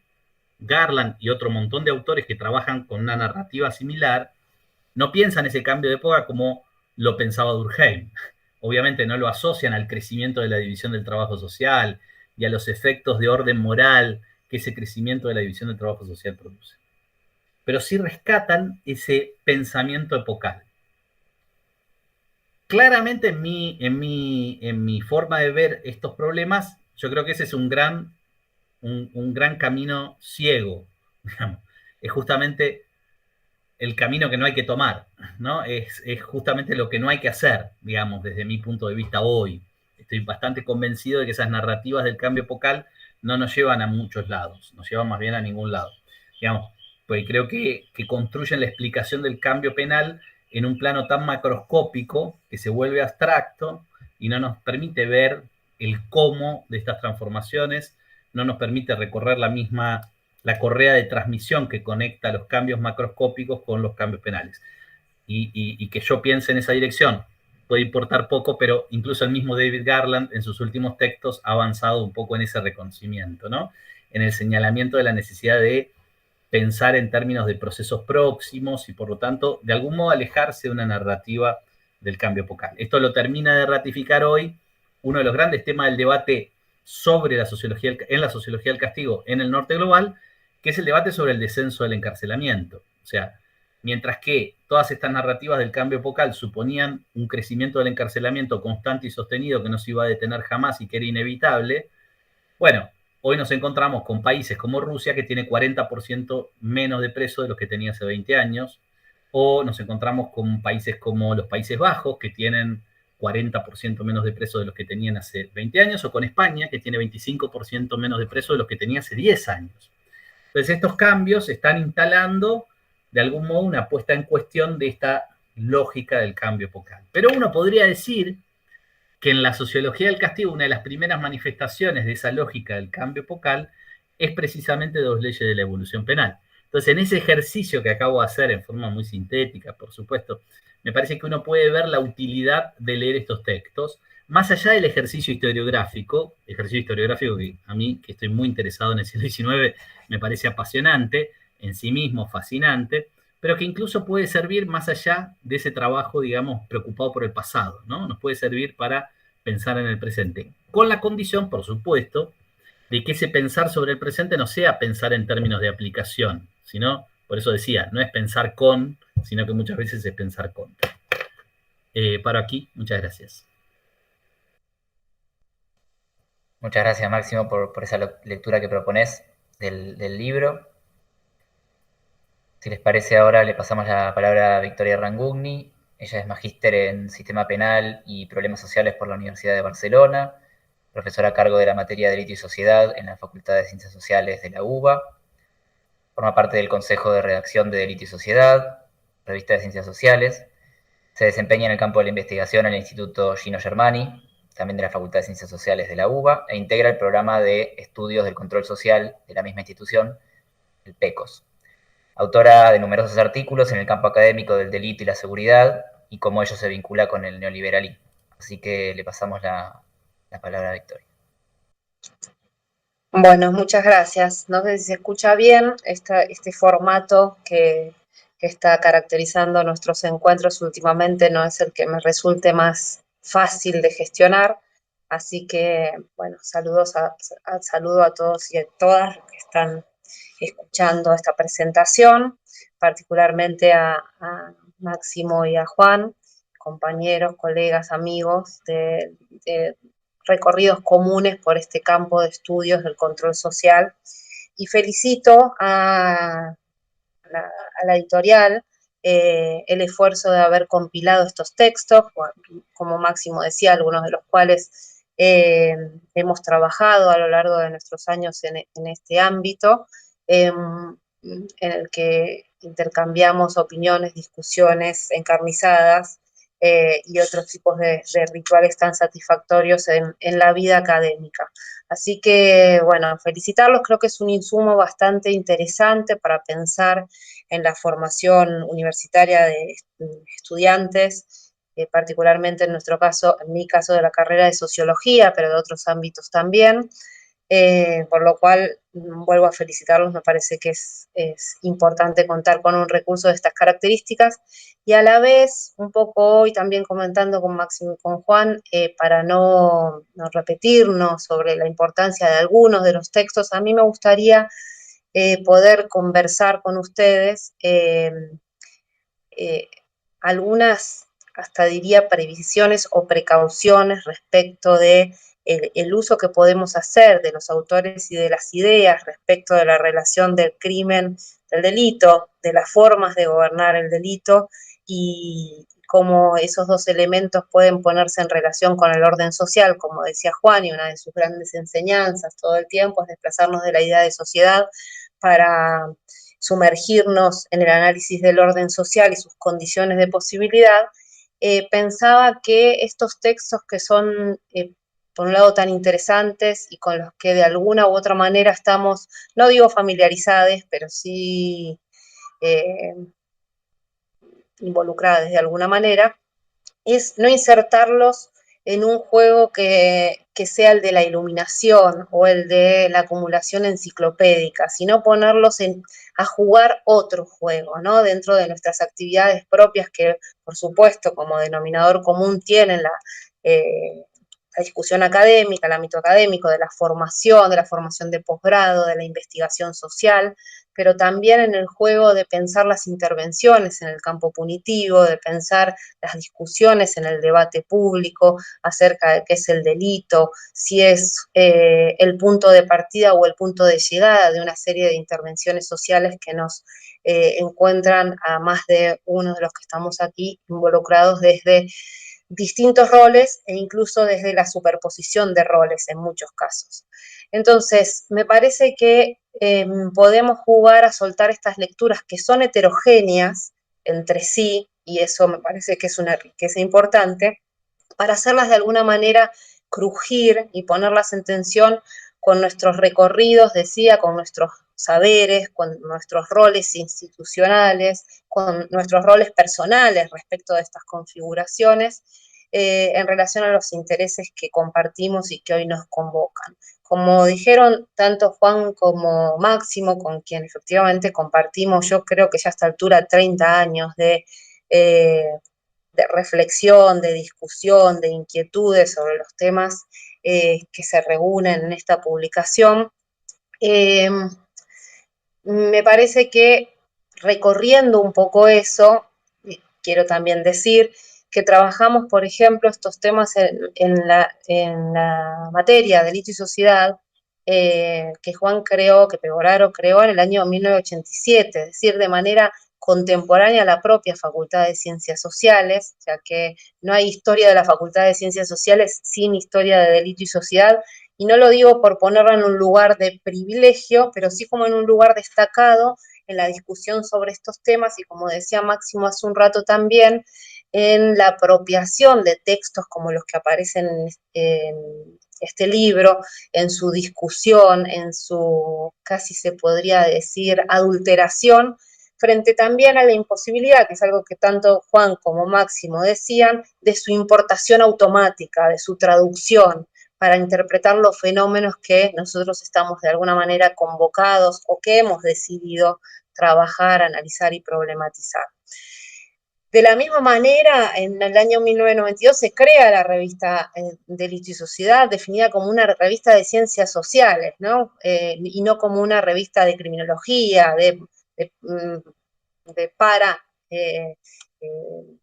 Garland y otro montón de autores que trabajan con una narrativa similar no piensan ese cambio de época como lo pensaba Durkheim. Obviamente no lo asocian al crecimiento de la división del trabajo social y a los efectos de orden moral que ese crecimiento de la división del trabajo social produce. Pero sí rescatan ese pensamiento epocal. Claramente en mi forma de ver estos problemas, yo creo que ese es un gran camino ciego, digamos. Es justamente el camino que no hay que tomar, ¿no? Es justamente lo que no hay que hacer, digamos, desde mi punto de vista hoy. Estoy bastante convencido de que esas narrativas del cambio epocal no nos llevan a muchos lados, nos llevan más bien a ningún lado. Digamos, pues creo que construyen la explicación del cambio penal en un plano tan macroscópico que se vuelve abstracto y no nos permite ver el cómo de estas transformaciones, no nos permite recorrer la correa de transmisión que conecta los cambios macroscópicos con los cambios penales. Y que yo piense en esa dirección puede importar poco, pero incluso el mismo David Garland en sus últimos textos ha avanzado un poco en ese reconocimiento, ¿no? En el señalamiento de la necesidad de pensar en términos de procesos próximos y por lo tanto de algún modo alejarse de una narrativa del cambio epocal. Esto lo termina de ratificar hoy uno de los grandes temas del debate sobre la sociología del castigo en el norte global, que es el debate sobre el descenso del encarcelamiento. O sea, mientras que todas estas narrativas del cambio epocal suponían un crecimiento del encarcelamiento constante y sostenido que no se iba a detener jamás y que era inevitable, bueno, hoy nos encontramos con países como Rusia, que tiene 40% menos de presos de los que tenía hace 20 años, o nos encontramos con países como los Países Bajos, que tienen 40% menos de presos de los que tenían hace 20 años, o con España, que tiene 25% menos de presos de los que tenía hace 10 años. Entonces, estos cambios están instalando, de algún modo, una puesta en cuestión de esta lógica del cambio epocal. Pero uno podría decir que en la sociología del castigo, una de las primeras manifestaciones de esa lógica del cambio epocal es precisamente dos leyes de la evolución penal. Entonces, en ese ejercicio que acabo de hacer en forma muy sintética, por supuesto, me parece que uno puede ver la utilidad de leer estos textos, más allá del ejercicio historiográfico que a mí, que estoy muy interesado en el siglo XIX, me parece apasionante, en sí mismo fascinante, pero que incluso puede servir más allá de ese trabajo, digamos, preocupado por el pasado, ¿no? Nos puede servir para pensar en el presente, con la condición, por supuesto, de que ese pensar sobre el presente no sea pensar en términos de aplicación, sino, por eso decía, no es pensar con, sino que muchas veces es pensar contra. Paro aquí, muchas gracias. Muchas gracias, Máximo, por esa lectura que propones del libro. Si les parece, ahora le pasamos la palabra a Victoria Rangugni. Ella es magíster en Sistema Penal y Problemas Sociales por la Universidad de Barcelona, profesora a cargo de la materia de Delito y Sociedad en la Facultad de Ciencias Sociales de la UBA. Forma parte del Consejo de Redacción de Delito y Sociedad, revista de Ciencias Sociales. Se desempeña en el campo de la investigación en el Instituto Gino Germani, también de la Facultad de Ciencias Sociales de la UBA, e integra el programa de estudios del control social de la misma institución, el PECOS. Autora de numerosos artículos en el campo académico del delito y la seguridad y cómo ello se vincula con el neoliberalismo. Así que le pasamos la palabra a Victoria. Bueno, muchas gracias. No sé si se escucha bien este formato que está caracterizando nuestros encuentros últimamente, no es el que me resulte más fácil de gestionar. Así que, bueno, saludo a todos y a todas los que están escuchando esta presentación, particularmente a Máximo y a Juan, compañeros, colegas, amigos de recorridos comunes por este campo de estudios del control social. Y felicito a la editorial el esfuerzo de haber compilado estos textos, como Máximo decía, algunos de los cuales hemos trabajado a lo largo de nuestros años en este ámbito, en el que intercambiamos opiniones, discusiones encarnizadas y otros tipos de rituales tan satisfactorios en la vida académica. Así que, bueno, felicitarlos, creo que es un insumo bastante interesante para pensar en la formación universitaria de estudiantes, particularmente en nuestro caso, en mi caso de la carrera de sociología, pero de otros ámbitos también, por lo cual vuelvo a felicitarlos, me parece que es importante contar con un recurso de estas características y a la vez, un poco hoy también comentando con Máximo y con Juan, para no repetirnos sobre la importancia de algunos de los textos, a mí me gustaría poder conversar con ustedes algunas, hasta diría, previsiones o precauciones respecto de el uso que podemos hacer de los autores y de las ideas respecto de la relación del crimen, del delito, de las formas de gobernar el delito y cómo esos dos elementos pueden ponerse en relación con el orden social, como decía Juan, y una de sus grandes enseñanzas todo el tiempo es desplazarnos de la idea de sociedad para sumergirnos en el análisis del orden social y sus condiciones de posibilidad. Pensaba que estos textos que son, por un lado, tan interesantes y con los que de alguna u otra manera estamos, no digo familiarizados, pero sí involucradas de alguna manera, es no insertarlos en un juego que sea el de la iluminación o el de la acumulación enciclopédica, sino ponerlos a jugar otro juego, ¿no? Dentro de nuestras actividades propias que, por supuesto, como denominador común tienen la discusión académica, el ámbito académico, de la formación de posgrado, de la investigación social, pero también en el juego de pensar las intervenciones en el campo punitivo, de pensar las discusiones en el debate público acerca de qué es el delito, si es el punto de partida o el punto de llegada de una serie de intervenciones sociales que nos encuentran a más de uno de los que estamos aquí involucrados desde distintos roles e incluso desde la superposición de roles en muchos casos. Entonces, me parece que podemos jugar a soltar estas lecturas que son heterogéneas entre sí, y eso me parece que es una riqueza importante, para hacerlas de alguna manera crujir y ponerlas en tensión con nuestros recorridos, decía, con nuestros saberes, con nuestros roles institucionales, con nuestros roles personales respecto de estas configuraciones, en relación a los intereses que compartimos y que hoy nos convocan. Como dijeron tanto Juan como Máximo, con quien efectivamente compartimos, yo creo que ya a esta altura 30 años de reflexión, de discusión, de inquietudes sobre los temas que se reúnen en esta publicación, me parece que recorriendo un poco eso, quiero también decir que trabajamos, por ejemplo, estos temas en la materia delito y sociedad, que Juan creó, que Pegoraro creó en el año 1987, es decir, de manera contemporánea a la propia Facultad de Ciencias Sociales, ya que no hay historia de la Facultad de Ciencias Sociales sin historia de delito y sociedad, y no lo digo por ponerla en un lugar de privilegio, pero sí como en un lugar destacado en la discusión sobre estos temas, y como decía Máximo hace un rato también, en la apropiación de textos como los que aparecen en este libro, en su discusión, en su, casi se podría decir, adulteración, frente también a la imposibilidad, que es algo que tanto Juan como Máximo decían, de su importación automática, de su traducción, para interpretar los fenómenos que nosotros estamos de alguna manera convocados o que hemos decidido trabajar, analizar y problematizar. De la misma manera, en el año 1992 se crea la revista Delito y Sociedad, definida como una revista de ciencias sociales, ¿no? Y no como una revista de criminología, de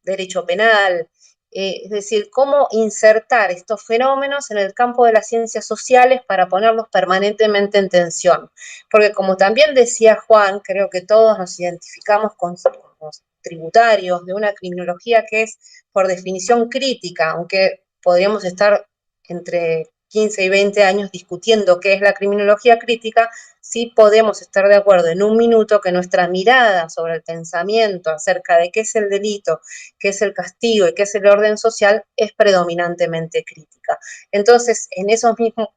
derecho penal, es decir, cómo insertar estos fenómenos en el campo de las ciencias sociales para ponerlos permanentemente en tensión. Porque como también decía Juan, creo que todos nos identificamos con los tributarios de una criminología que es por definición crítica, aunque podríamos estar entre 15 y 20 años discutiendo qué es la criminología crítica, sí podemos estar de acuerdo en un minuto que nuestra mirada sobre el pensamiento acerca de qué es el delito, qué es el castigo y qué es el orden social es predominantemente crítica. Entonces, en esos mismos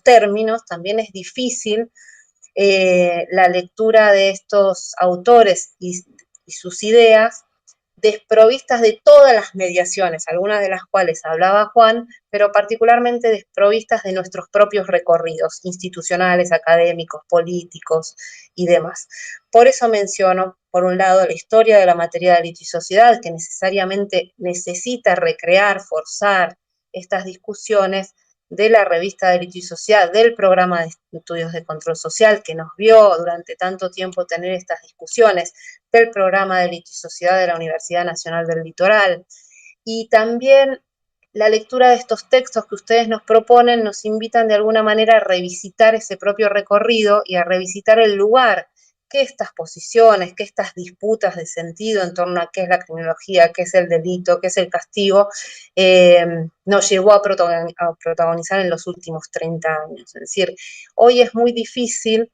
términos también es difícil la lectura de estos autores y sus ideas desprovistas de todas las mediaciones, algunas de las cuales hablaba Juan, pero particularmente desprovistas de nuestros propios recorridos institucionales, académicos, políticos y demás. Por eso menciono, por un lado, la historia de la materia de delito y sociedad, que necesariamente necesita recrear, forzar estas discusiones de la revista Delito y Sociedad, del programa de estudios de control social que nos vio durante tanto tiempo tener estas discusiones, del programa Delito y Sociedad de la Universidad Nacional del Litoral. Y también la lectura de estos textos que ustedes nos proponen nos invitan de alguna manera a revisitar ese propio recorrido y a revisitar el lugar que estas posiciones, que estas disputas de sentido en torno a qué es la criminología, qué es el delito, qué es el castigo, nos llevó a protagonizar en los últimos 30 años. Es decir, hoy es muy difícil,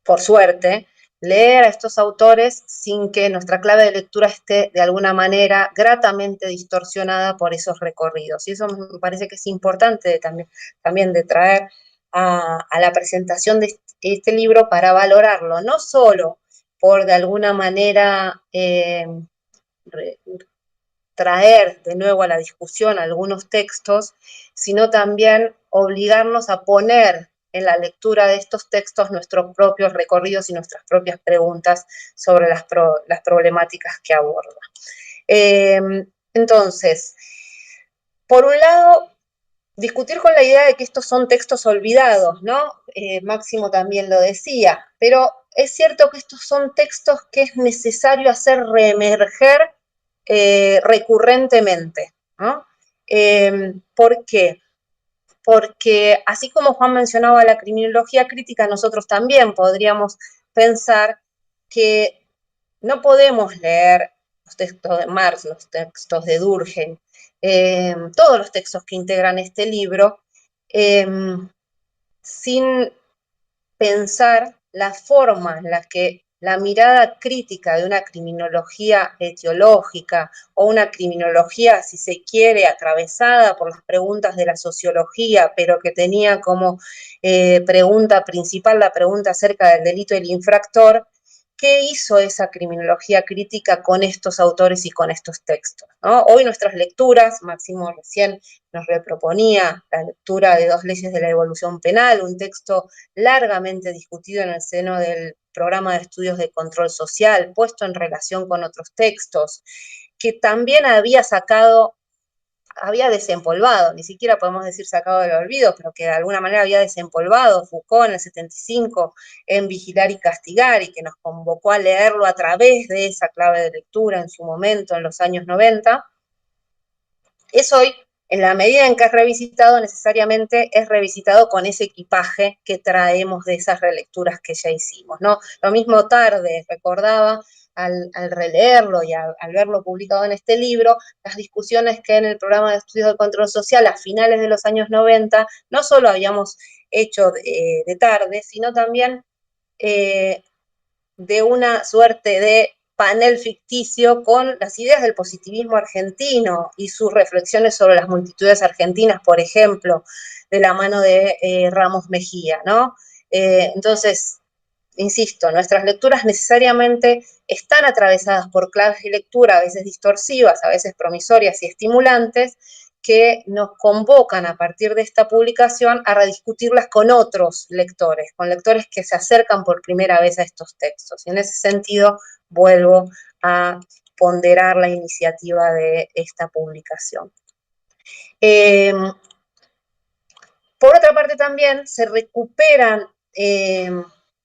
por suerte, leer a estos autores sin que nuestra clave de lectura esté de alguna manera gratamente distorsionada por esos recorridos. Y eso me parece que es importante también de traer a la presentación de este libro para valorarlo, no solo por de alguna manera traer de nuevo a la discusión algunos textos, sino también obligarnos a poner en la lectura de estos textos nuestros propios recorridos y nuestras propias preguntas sobre las problemáticas que aborda. Entonces, por un lado, discutir con la idea de que estos son textos olvidados, ¿no? Máximo también lo decía, pero es cierto que estos son textos que es necesario hacer reemerger recurrentemente, ¿no? ¿Por qué? Porque así como Juan mencionaba la criminología crítica, nosotros también podríamos pensar que no podemos leer los textos de Marx, los textos de Durkheim, todos los textos que integran este libro, sin pensar la forma en la que la mirada crítica de una criminología etiológica o una criminología, si se quiere, atravesada por las preguntas de la sociología, pero que tenía como pregunta principal la pregunta acerca del delito del infractor, ¿qué hizo esa criminología crítica con estos autores y con estos textos? ¿No? Hoy nuestras lecturas, Máximo recién nos reproponía la lectura de Dos leyes de la evolución penal, un texto largamente discutido en el seno del programa de estudios de control social, puesto en relación con otros textos, que también había desempolvado, ni siquiera podemos decir sacado del olvido, pero que de alguna manera había desempolvado Foucault en el 75 en Vigilar y Castigar, y que nos convocó a leerlo a través de esa clave de lectura en su momento, en los años 90, es hoy, en la medida en que es revisitado, necesariamente es revisitado con ese equipaje que traemos de esas relecturas que ya hicimos, ¿no? Lo mismo Tarde recordaba al releerlo y al verlo publicado en este libro, las discusiones que en el programa de estudios de control social a finales de los años 90 no solo habíamos hecho de Tarde, sino también de una suerte de panel ficticio con las ideas del positivismo argentino y sus reflexiones sobre las multitudes argentinas, por ejemplo, de la mano de Ramos Mejía, ¿no? Entonces, insisto, nuestras lecturas necesariamente están atravesadas por claves de lectura, a veces distorsivas, a veces promisorias y estimulantes, que nos convocan a partir de esta publicación a rediscutirlas con otros lectores, con lectores que se acercan por primera vez a estos textos. Y en ese sentido, vuelvo a ponderar la iniciativa de esta publicación. Por otra parte, también se recuperan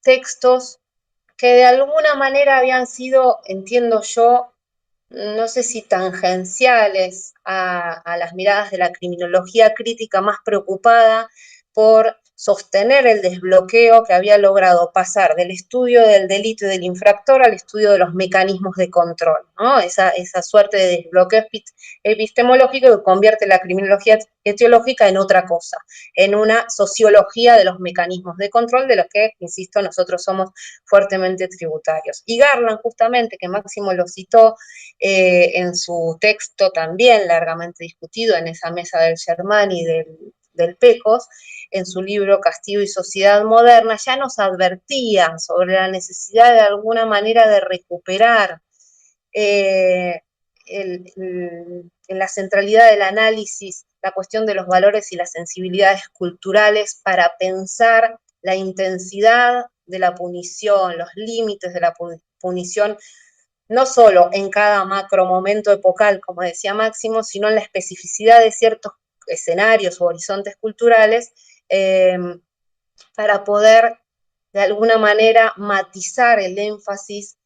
textos que de alguna manera habían sido, entiendo yo, no sé si tangenciales a las miradas de la criminología crítica más preocupada por sostener el desbloqueo que había logrado pasar del estudio del delito y del infractor al estudio de los mecanismos de control, ¿no? Esa suerte de desbloqueo epistemológico que convierte la criminología etiológica en otra cosa, en una sociología de los mecanismos de control de los que, insisto, nosotros somos fuertemente tributarios. Y Garland, justamente, que Máximo lo citó, en su texto también largamente discutido en esa mesa del Germán y del Pecos, en su libro Castigo y Sociedad Moderna, ya nos advertía sobre la necesidad de alguna manera de recuperar en la centralidad del análisis la cuestión de los valores y las sensibilidades culturales para pensar la intensidad de la punición, los límites de la punición, no solo en cada macro momento epocal, como decía Máximo, sino en la especificidad de ciertos escenarios o horizontes culturales, para poder de alguna manera matizar el énfasis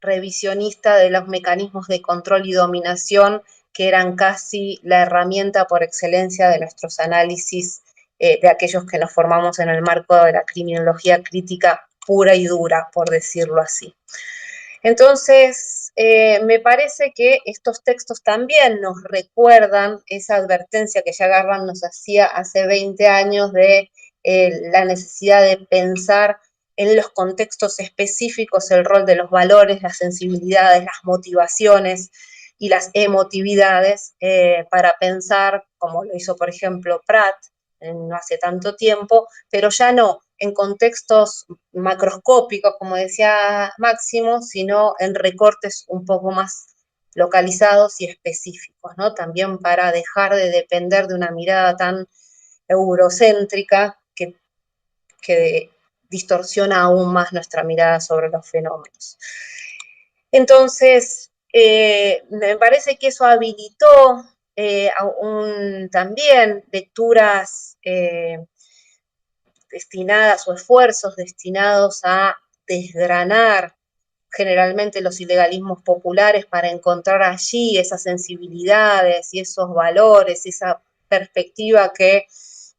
revisionista de los mecanismos de control y dominación que eran casi la herramienta por excelencia de nuestros análisis de aquellos que nos formamos en el marco de la criminología crítica pura y dura, por decirlo así. Entonces, me parece que estos textos también nos recuerdan esa advertencia que ya Garland nos hacía hace 20 años de la necesidad de pensar en los contextos específicos el rol de los valores, las sensibilidades, las motivaciones y las emotividades para pensar, como lo hizo por ejemplo Pratt no hace tanto tiempo, pero ya no en contextos macroscópicos, como decía Máximo, sino en recortes un poco más localizados y específicos, ¿no? También para dejar de depender de una mirada tan eurocéntrica que distorsiona aún más nuestra mirada sobre los fenómenos. Entonces, me parece que eso habilitó también lecturas destinadas o esfuerzos destinados a desgranar generalmente los ilegalismos populares para encontrar allí esas sensibilidades y esos valores, esa perspectiva que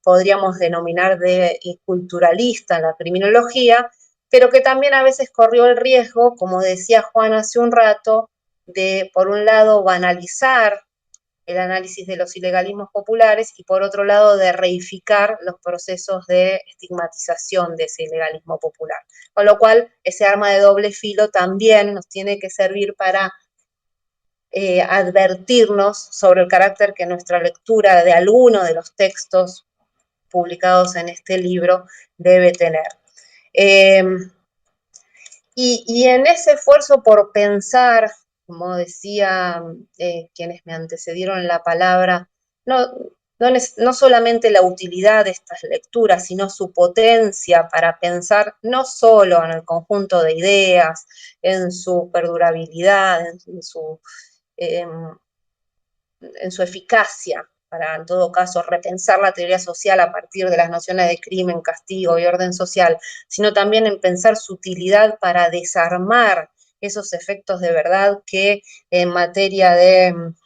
podríamos denominar de culturalista en la criminología, pero que también a veces corrió el riesgo, como decía Juan hace un rato, de, por un lado, banalizar el análisis de los ilegalismos populares y por otro lado de reificar los procesos de estigmatización de ese ilegalismo popular. Con lo cual, ese arma de doble filo también nos tiene que servir para advertirnos sobre el carácter que nuestra lectura de alguno de los textos publicados en este libro debe tener. Y en ese esfuerzo por pensar, como decía quienes me antecedieron en la palabra, no solamente la utilidad de estas lecturas, sino su potencia para pensar no solo en el conjunto de ideas, en su perdurabilidad, en su eficacia, para en todo caso repensar la teoría social a partir de las nociones de crimen, castigo y orden social, sino también en pensar su utilidad para desarmar esos efectos de verdad que en materia de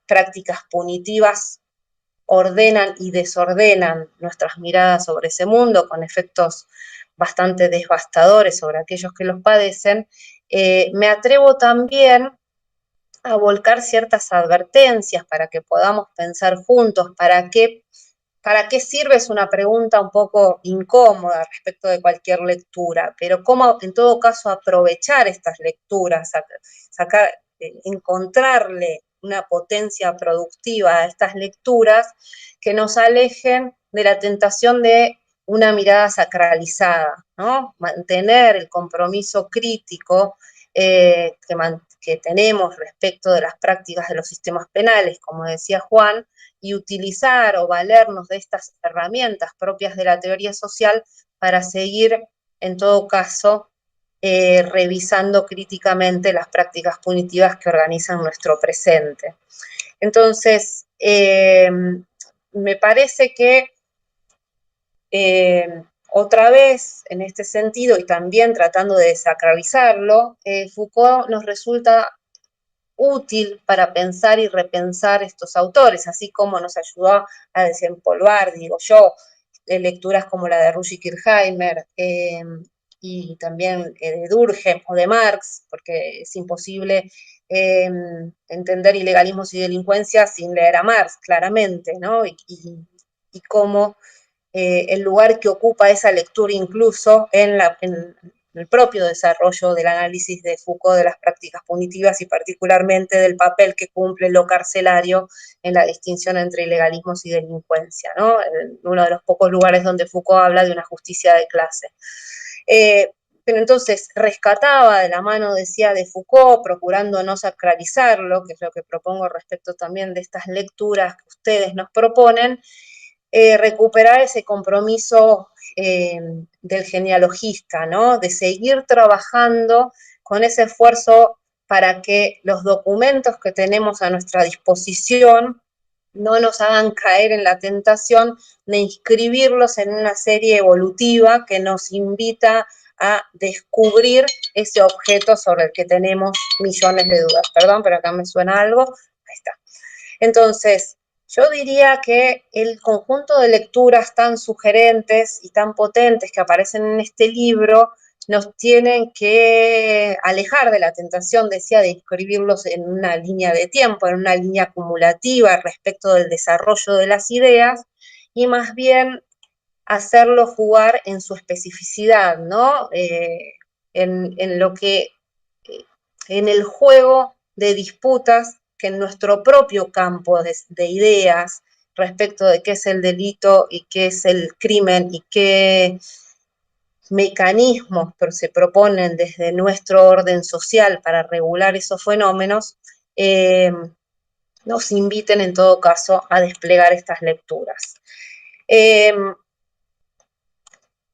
prácticas punitivas ordenan y desordenan nuestras miradas sobre ese mundo, con efectos bastante devastadores sobre aquellos que los padecen. Me atrevo también a volcar ciertas advertencias para que podamos pensar juntos ¿para qué sirve? Es una pregunta un poco incómoda respecto de cualquier lectura, pero cómo en todo caso aprovechar estas lecturas, encontrarle una potencia productiva a estas lecturas que nos alejen de la tentación de una mirada sacralizada, ¿no? Mantener el compromiso crítico que tenemos respecto de las prácticas de los sistemas penales, como decía Juan, y utilizar o valernos de estas herramientas propias de la teoría social para seguir, en todo caso, revisando críticamente las prácticas punitivas que organizan nuestro presente. Entonces, me parece que otra vez, en este sentido, y también tratando de desacralizarlo, Foucault nos resulta útil para pensar y repensar estos autores, así como nos ayudó a desempolvar, digo yo, lecturas como la de Ruy Kirchheimer y también de Durkheim o de Marx, porque es imposible entender ilegalismos y delincuencia sin leer a Marx, claramente, ¿no? Y cómo el lugar que ocupa esa lectura incluso en el propio desarrollo del análisis de Foucault de las prácticas punitivas y particularmente del papel que cumple lo carcelario en la distinción entre ilegalismos y delincuencia, ¿no? Uno de los pocos lugares donde Foucault habla de una justicia de clase. Pero entonces rescataba de la mano, decía, de Foucault, procurando no sacralizarlo, que es lo que propongo respecto también de estas lecturas que ustedes nos proponen, recuperar ese compromiso del genealogista, ¿no? De seguir trabajando con ese esfuerzo para que los documentos que tenemos a nuestra disposición no nos hagan caer en la tentación de inscribirlos en una serie evolutiva que nos invita a descubrir ese objeto sobre el que tenemos millones de dudas. Perdón, pero acá me suena algo. Ahí está. Entonces, yo diría que el conjunto de lecturas tan sugerentes y tan potentes que aparecen en este libro nos tienen que alejar de la tentación, decía, de inscribirlos en una línea de tiempo, en una línea acumulativa respecto del desarrollo de las ideas, y más bien hacerlo jugar en su especificidad, ¿no? En el juego de disputas que en nuestro propio campo de ideas respecto de qué es el delito y qué es el crimen y qué mecanismos se proponen desde nuestro orden social para regular esos fenómenos, nos inviten en todo caso a desplegar estas lecturas. En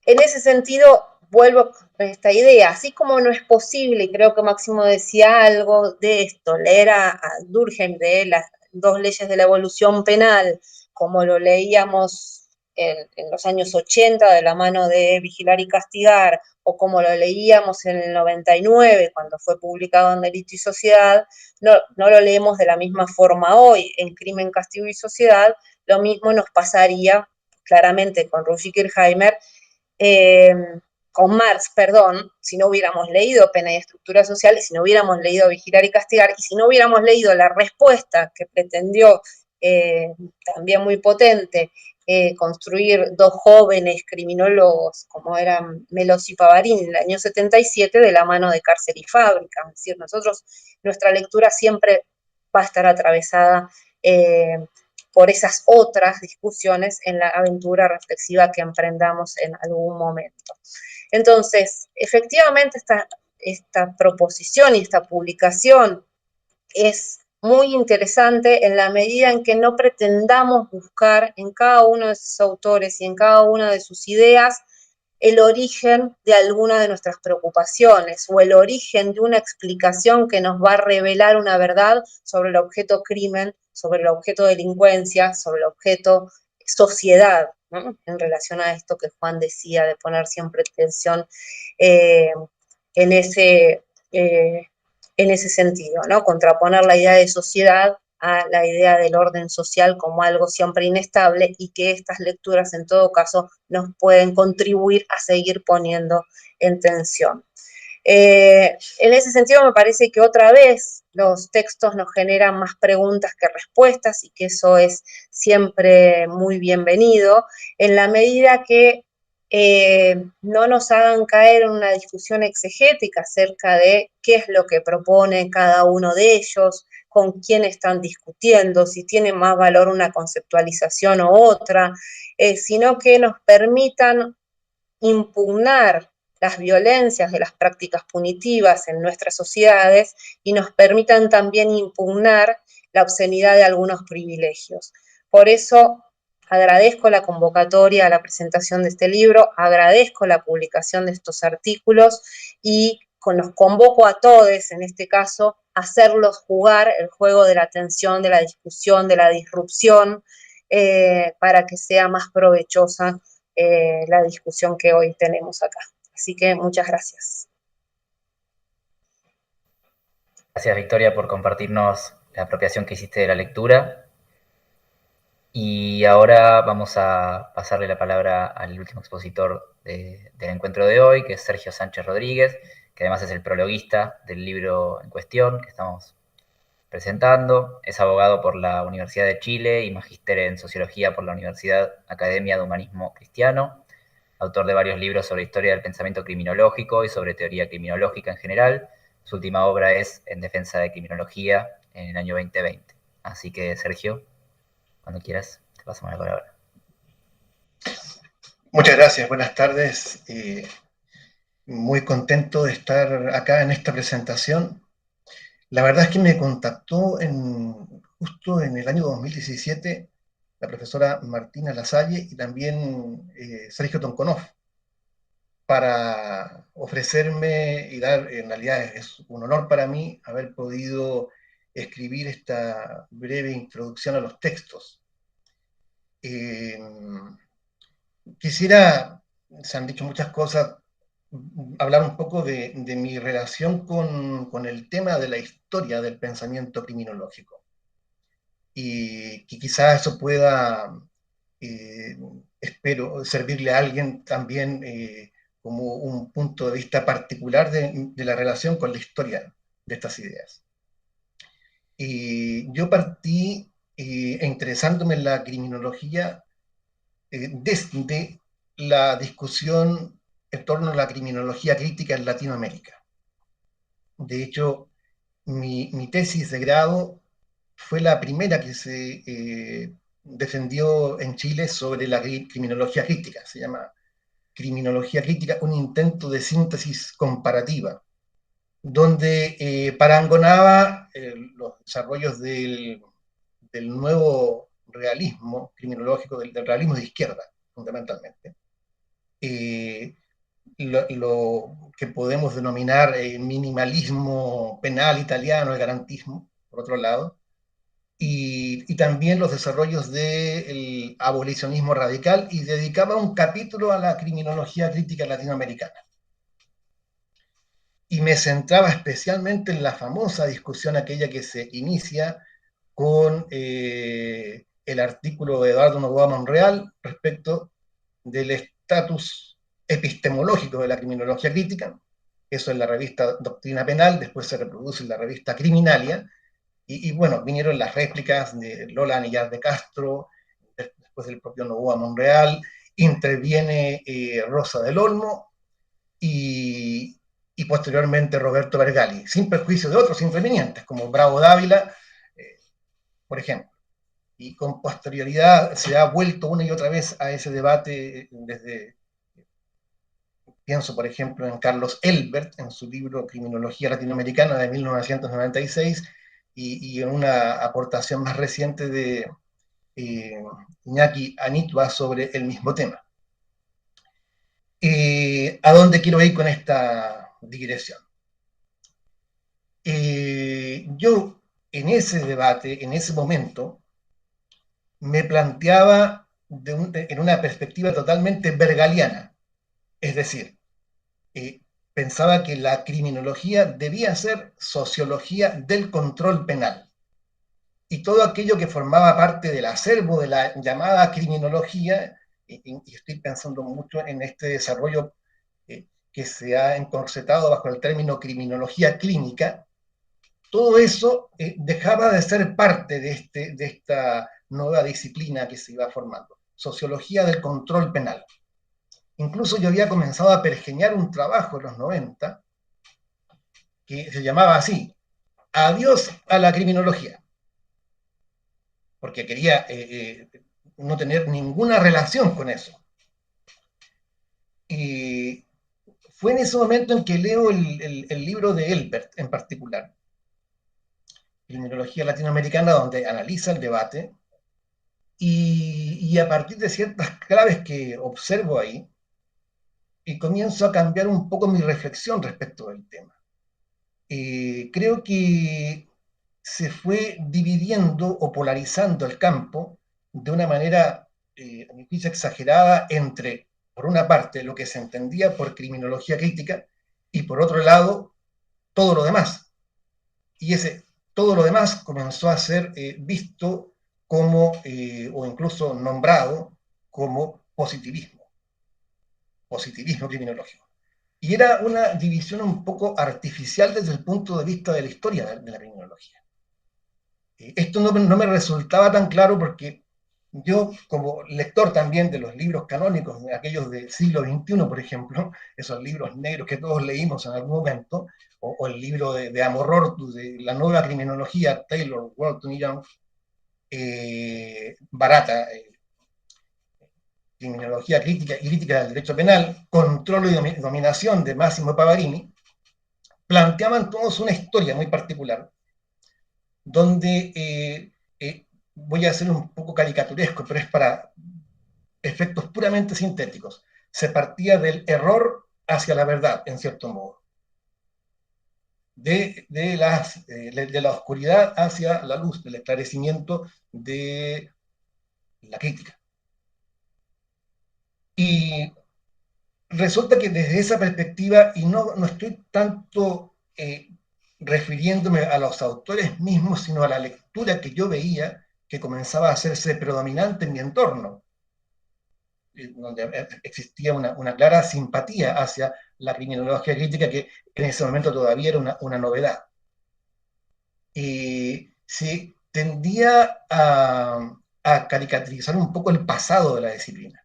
ese sentido, vuelvo a esta idea, así como no es posible, y creo que Máximo decía algo de esto, leer a Durkheim de dos leyes de la evolución penal, como lo leíamos en los años 80 de la mano de Vigilar y Castigar, o como lo leíamos en el 99 cuando fue publicado en Delito y Sociedad, no lo leemos de la misma forma hoy. En Crimen, Castigo y Sociedad, lo mismo nos pasaría claramente con Ruggeri Kirchheimer, con Marx, perdón, si no hubiéramos leído Pena y Estructura Social, y si no hubiéramos leído Vigilar y Castigar, y si no hubiéramos leído la respuesta que pretendió, también muy potente, construir dos jóvenes criminólogos como eran Melos y Pavarín en el año 77 de la mano de Cárcel y Fábrica. Es decir, nuestra lectura siempre va a estar atravesada por esas otras discusiones en la aventura reflexiva que emprendamos en algún momento. Entonces, efectivamente, esta proposición y esta publicación es muy interesante en la medida en que no pretendamos buscar en cada uno de sus autores y en cada una de sus ideas el origen de alguna de nuestras preocupaciones o el origen de una explicación que nos va a revelar una verdad sobre el objeto crimen, sobre el objeto delincuencia, sobre el objeto sociedad, ¿no? En relación a esto que Juan decía de poner siempre atención en ese sentido, ¿no? Contraponer la idea de sociedad a la idea del orden social como algo siempre inestable, y que estas lecturas en todo caso nos pueden contribuir a seguir poniendo en tensión. En ese sentido me parece que otra vez los textos nos generan más preguntas que respuestas, y que eso es siempre muy bienvenido, en la medida que no nos hagan caer en una discusión exegética acerca de qué es lo que propone cada uno de ellos, con quién están discutiendo, si tiene más valor una conceptualización u otra, sino que nos permitan impugnar las violencias de las prácticas punitivas en nuestras sociedades y nos permitan también impugnar la obscenidad de algunos privilegios. Por eso agradezco la convocatoria a la presentación de este libro, agradezco la publicación de estos artículos y los convoco a todos, en este caso, a hacerlos jugar el juego de la tensión, de la discusión, de la disrupción, para que sea más provechosa la discusión que hoy tenemos acá. Así que muchas gracias. Gracias, Victoria, por compartirnos la apropiación que hiciste de la lectura. Y ahora vamos a pasarle la palabra al último expositor del encuentro de hoy, que es Sergio Sánchez Rodríguez, que además es el prologuista del libro en cuestión que estamos presentando. Es abogado por la Universidad de Chile y magíster en Sociología por la Universidad Academia de Humanismo Cristiano, autor de varios libros sobre historia del pensamiento criminológico y sobre teoría criminológica en general. Su última obra es En defensa de criminología, en el año 2020. Así que, Sergio, cuando quieras, te pasamos la palabra. Muchas gracias, buenas tardes. Muy contento de estar acá en esta presentación. La verdad es que me contactó justo en el año 2017 la profesora Martina Lasalle y también Sergio Tonconov, para ofrecerme y dar, en realidad es un honor para mí haber podido escribir esta breve introducción a los textos. Quisiera, se han dicho muchas cosas, hablar un poco de mi relación con el tema de la historia del pensamiento criminológico. Y que quizás eso pueda, espero, servirle a alguien también como un punto de vista particular de la relación con la historia de estas ideas. Yo partí interesándome en la criminología desde la discusión en torno a la criminología crítica en Latinoamérica. De hecho, mi tesis de grado fue la primera que se defendió en Chile sobre la criminología crítica. Se llama Criminología Crítica, un intento de síntesis comparativa, donde parangonaba los desarrollos del nuevo realismo criminológico, del realismo de izquierda, fundamentalmente. Lo que podemos denominar minimalismo penal italiano, el garantismo, por otro lado, y y también los desarrollos del abolicionismo radical, y dedicaba un capítulo a la criminología crítica latinoamericana. Y me centraba especialmente en la famosa discusión aquella que se inicia con el artículo de Eduardo Noboa Monreal respecto del estatus epistemológico de la criminología crítica. Eso en la revista Doctrina Penal, después se reproduce en la revista Criminalia, y bueno, vinieron las réplicas de Lola Anillar de Castro, después del propio Noboa Monreal, interviene Rosa del Olmo, y posteriormente Roberto Vergali, sin perjuicio de otros intervinientes, como Bravo Dávila, por ejemplo. Y con posterioridad se ha vuelto una y otra vez a ese debate pienso por ejemplo en Carlos Elbert, en su libro Criminología Latinoamericana de 1996, y en una aportación más reciente de Iñaki Anitua sobre el mismo tema. ¿A dónde quiero ir con esta digresión? Yo en ese debate, en ese momento, me planteaba en una perspectiva totalmente bergaliana, es decir, pensaba que la criminología debía ser sociología del control penal, y todo aquello que formaba parte del acervo de la llamada criminología, y estoy pensando mucho en este desarrollo que se ha encorsetado bajo el término criminología clínica, todo eso dejaba de ser parte de esta nueva disciplina que se iba formando, sociología del control penal. Incluso yo había comenzado a pergeñar un trabajo en los 90 que se llamaba así: Adiós a la criminología, porque quería no tener ninguna relación con eso. Y fue en ese momento en que leo el libro de Elbert en particular, Criminología Latinoamericana, donde analiza el debate, y a partir de ciertas claves que observo ahí, y comienzo a cambiar un poco mi reflexión respecto del tema. Creo que se fue dividiendo o polarizando el campo de una manera, a mi juicio, exagerada entre, por una parte, lo que se entendía por criminología crítica, y por otro lado, todo lo demás. Y ese todo lo demás comenzó a ser visto como, o incluso nombrado como positivismo criminológico. Y era una división un poco artificial desde el punto de vista de la historia de la criminología. Esto no me resultaba tan claro porque yo, como lector también de los libros canónicos, aquellos del siglo XXI, por ejemplo, esos libros negros que todos leímos en algún momento, o el libro de Amorortu, de la nueva criminología, Taylor, Walton y Young, barata, Criminología crítica y crítica del derecho penal, Control y dominación de Massimo Pavarini, planteaban todos una historia muy particular, donde voy a ser un poco caricaturesco, pero es para efectos puramente sintéticos. Se partía del error hacia la verdad, en cierto modo. De la oscuridad hacia la luz, del esclarecimiento de la crítica. Y resulta que desde esa perspectiva, y no estoy tanto refiriéndome a los autores mismos, sino a la lectura que yo veía que comenzaba a hacerse predominante en mi entorno, donde existía una clara simpatía hacia la criminología crítica, que en ese momento todavía era una novedad. Se tendía a caricaturizar un poco el pasado de la disciplina.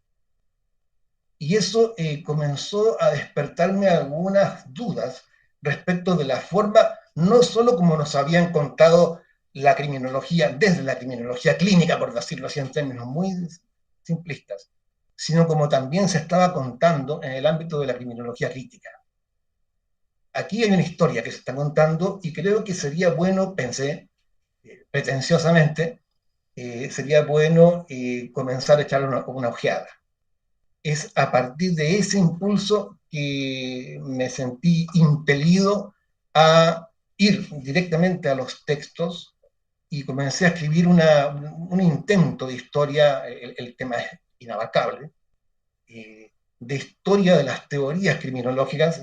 Y eso comenzó a despertarme algunas dudas respecto de la forma, no solo como nos habían contado la criminología, desde la criminología clínica, por decirlo así en términos muy simplistas, sino como también se estaba contando en el ámbito de la criminología crítica. Aquí hay una historia que se está contando, y creo que sería bueno, pensé, pretenciosamente, sería bueno comenzar a echar una ojeada. Es a partir de ese impulso que me sentí impelido a ir directamente a los textos y comencé a escribir un intento de historia, el tema es inabarcable, de historia de las teorías criminológicas,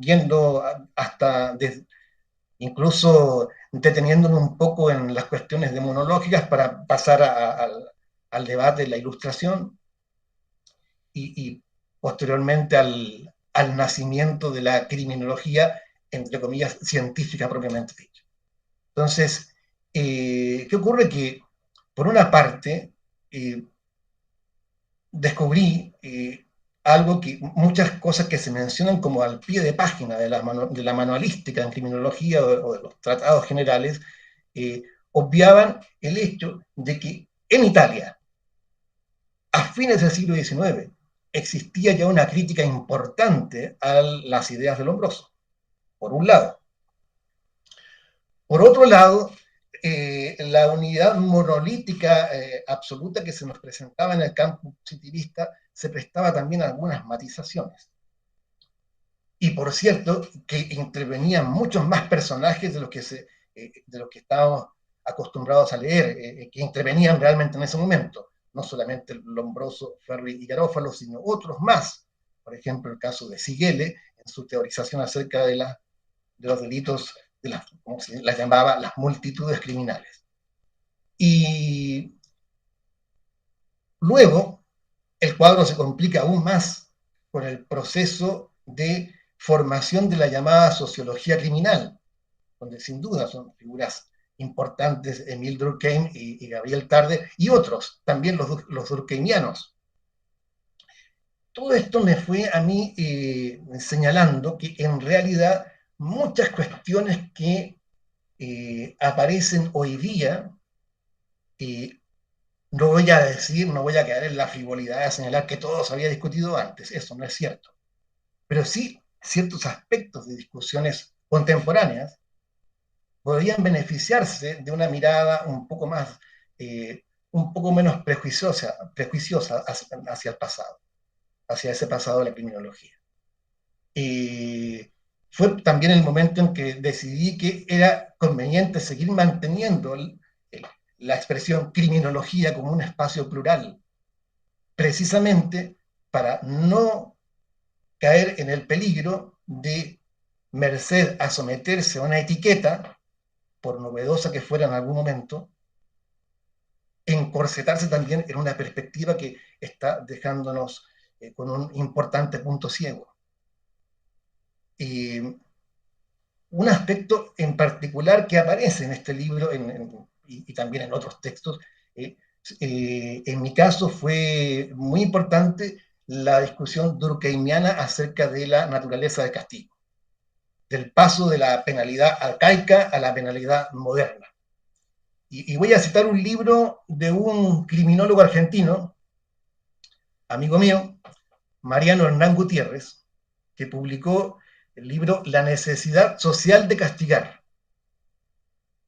yendo hasta incluso deteniéndome un poco en las cuestiones demonológicas para pasar al debate de la ilustración y posteriormente al nacimiento de la criminología, entre comillas, científica propiamente dicha. Entonces, ¿qué ocurre? Que, por una parte, descubrí algo que muchas cosas que se mencionan como al pie de página de la manualística en criminología o de los tratados generales, obviaban el hecho de que en Italia, a fines del siglo XIX, existía ya una crítica importante a las ideas de Lombroso, por un lado. Por otro lado, la unidad monolítica absoluta que se nos presentaba en el campo positivista se prestaba también a algunas matizaciones. Y por cierto, que intervenían muchos más personajes de los que estábamos acostumbrados a leer, que intervenían realmente en ese momento. No solamente Lombroso, Ferri y Garófalo, sino otros más. Por ejemplo, el caso de Sigele, en su teorización acerca de los delitos, como se las llamaba, las multitudes criminales. Y luego, el cuadro se complica aún más con el proceso de formación de la llamada sociología criminal, donde sin duda son figuras importantes Emile Durkheim y Gabriel Tarde, y otros, también los durkheimianos. Todo esto me fue a mí señalando que en realidad muchas cuestiones que aparecen hoy día, no voy a decir, no voy a quedar en la frivolidad de señalar que todo se había discutido antes, eso no es cierto, pero sí ciertos aspectos de discusiones contemporáneas podrían beneficiarse de una mirada un poco más, un poco menos prejuiciosa hacia el pasado, hacia ese pasado de la criminología. Fue también el momento en que decidí que era conveniente seguir manteniendo la expresión criminología como un espacio plural, precisamente para no caer en el peligro de, merced a someterse a una etiqueta, por novedosa que fuera en algún momento, encorsetarse también en una perspectiva que está dejándonos con un importante punto ciego. Un aspecto en particular que aparece en este libro y también en otros textos, en mi caso fue muy importante la discusión durkheimiana acerca de la naturaleza del castigo, del paso de la penalidad arcaica a la penalidad moderna. Y voy a citar un libro de un criminólogo argentino, amigo mío, Mariano Hernán Gutiérrez, que publicó el libro La necesidad social de castigar.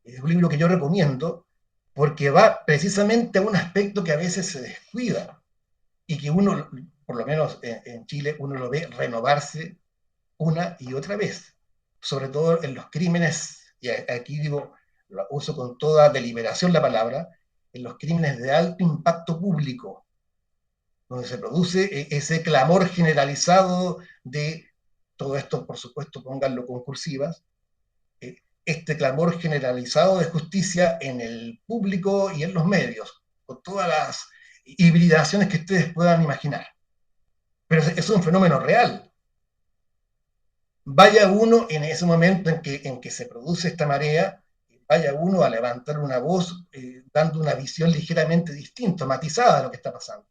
Es un libro que yo recomiendo porque va precisamente a un aspecto que a veces se descuida y que uno, por lo menos en Chile, uno lo ve renovarse una y otra vez, sobre todo en los crímenes, y aquí digo, lo uso con toda deliberación la palabra, en los crímenes de alto impacto público, donde se produce ese clamor generalizado de todo esto, por supuesto, pónganlo con cursivas, este clamor generalizado de justicia en el público y en los medios, con todas las hibridaciones que ustedes puedan imaginar. Pero es un fenómeno real. Vaya uno en ese momento en que se produce esta marea, vaya uno a levantar una voz dando una visión ligeramente distinta, matizada de lo que está pasando.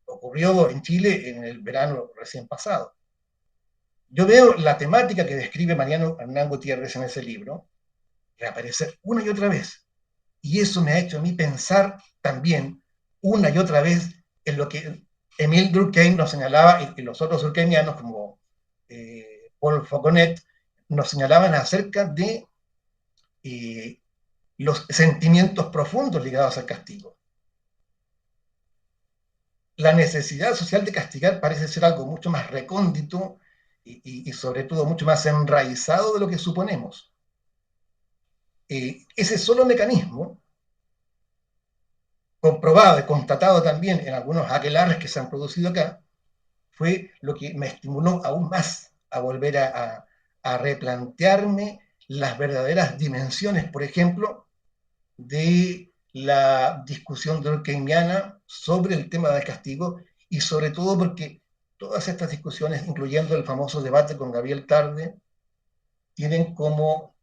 Ocurrió en Chile en el verano recién pasado. Yo veo la temática que describe Mariano Hernán Gutiérrez en ese libro reaparecer una y otra vez. Y eso me ha hecho a mí pensar también una y otra vez en lo que Emile Durkheim nos señalaba y los otros durkheimianos como Paul Fauconnet nos señalaban acerca de los sentimientos profundos ligados al castigo. La necesidad social de castigar parece ser algo mucho más recóndito y sobre todo mucho más enraizado de lo que suponemos. ese solo mecanismo, comprobado y constatado también en algunos aquelarres que se han producido acá, fue lo que me estimuló aún más a volver a replantearme las verdaderas dimensiones, por ejemplo, de la discusión durkheimiana sobre el tema del castigo, y sobre todo porque todas estas discusiones, incluyendo el famoso debate con Gabriel Tarde, tienen como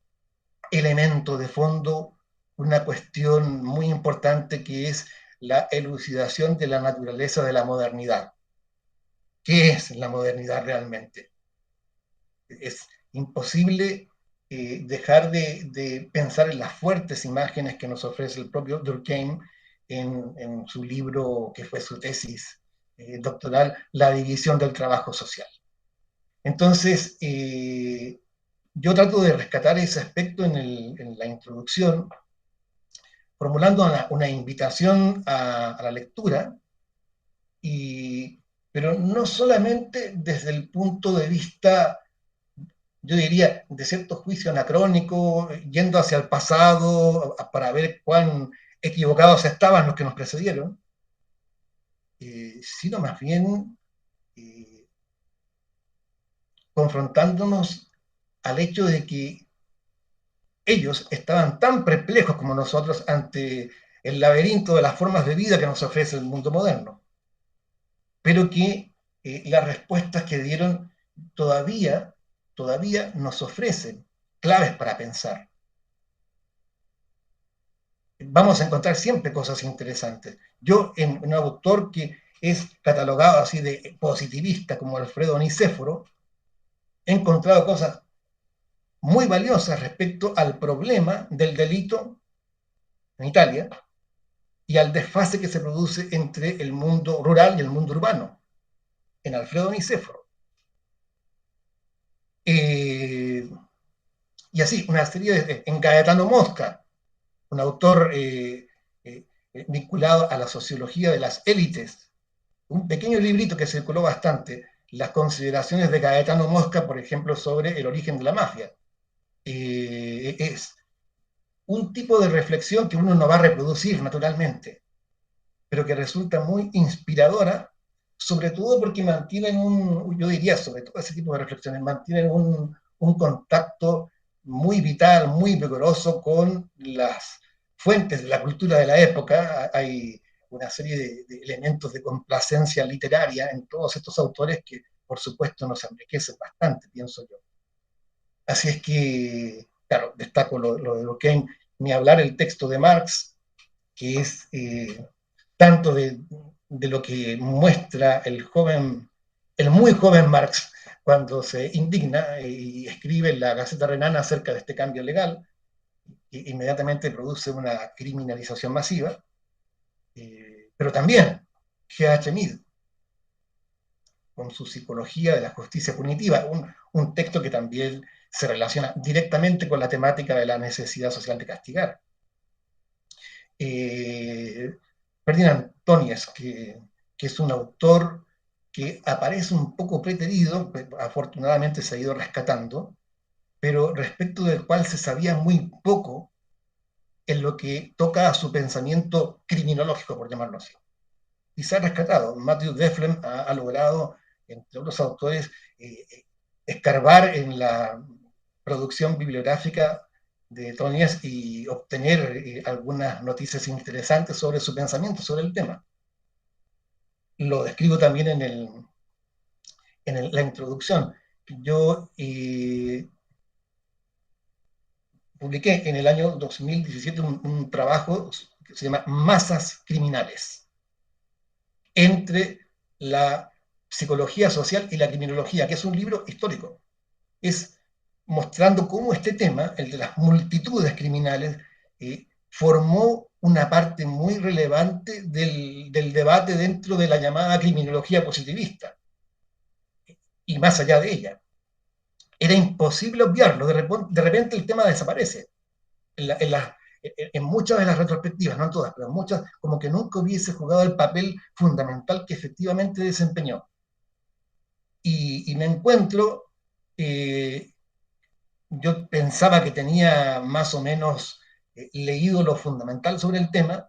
elemento de fondo una cuestión muy importante, que es la elucidación de la naturaleza de la modernidad. ¿Qué es la modernidad realmente? Es imposible dejar de pensar en las fuertes imágenes que nos ofrece el propio Durkheim en su libro, que fue su tesis doctoral, La división del trabajo social. Entonces, yo trato de rescatar ese aspecto en la introducción, formulando una invitación a la lectura, pero no solamente desde el punto de vista, yo diría, de cierto juicio anacrónico, yendo hacia el pasado para ver cuán equivocados estaban los que nos precedieron, sino más bien confrontándonos al hecho de que ellos estaban tan perplejos como nosotros ante el laberinto de las formas de vida que nos ofrece el mundo moderno, pero que las respuestas que dieron todavía nos ofrecen claves para pensar. Vamos a encontrar siempre cosas interesantes. Yo, en un autor que es catalogado así de positivista como Alfredo Nicéforo, he encontrado cosas muy valiosas respecto al problema del delito en Italia y al desfase que se produce entre el mundo rural y el mundo urbano, en Alfredo Nicéforo. Y así, una serie en Gaetano Mosca, un autor vinculado a la sociología de las élites, un pequeño librito que circuló bastante, las consideraciones de Gaetano Mosca, por ejemplo, sobre el origen de la mafia. Es un tipo de reflexión que uno no va a reproducir naturalmente, pero que resulta muy inspiradora, sobre todo porque mantienen yo diría, sobre todo ese tipo de reflexiones, mantienen un contacto muy vital, muy vigoroso con las fuentes de la cultura de la época. Hay una serie de elementos de complacencia literaria en todos estos autores que, por supuesto, nos enriquecen bastante, pienso yo. Así es que, claro, destaco lo de Durkheim, ni hablar el texto de Marx, que es tanto de lo que muestra el muy joven Marx cuando se indigna y escribe en la Gaceta Renana acerca de este cambio legal, e inmediatamente produce una criminalización masiva, pero también G.H. Mead, con su psicología de la justicia punitiva, un texto que también se relaciona directamente con la temática de la necesidad social de castigar. Ferdinand Tönnies, que es un autor que aparece un poco preterido, afortunadamente se ha ido rescatando, pero respecto del cual se sabía muy poco en lo que toca a su pensamiento criminológico, por llamarlo así. Y se ha rescatado. Matthew Deflem ha logrado, entre otros autores, escarbar en la producción bibliográfica de Tönnies y obtener algunas noticias interesantes sobre su pensamiento sobre el tema. Lo describo también en la introducción. Yo publiqué en el año 2017 un trabajo que se llama Masas Criminales, entre la psicología social y la criminología, que es un libro histórico. Es mostrando cómo este tema, el de las multitudes criminales, formó una parte muy relevante del debate dentro de la llamada criminología positivista, y más allá de ella. Era imposible obviarlo, de repente el tema desaparece. En muchas de las retrospectivas, no en todas, pero en muchas, como que nunca hubiese jugado el papel fundamental que efectivamente desempeñó. Y me encuentro, yo pensaba que tenía más o menos leído lo fundamental sobre el tema,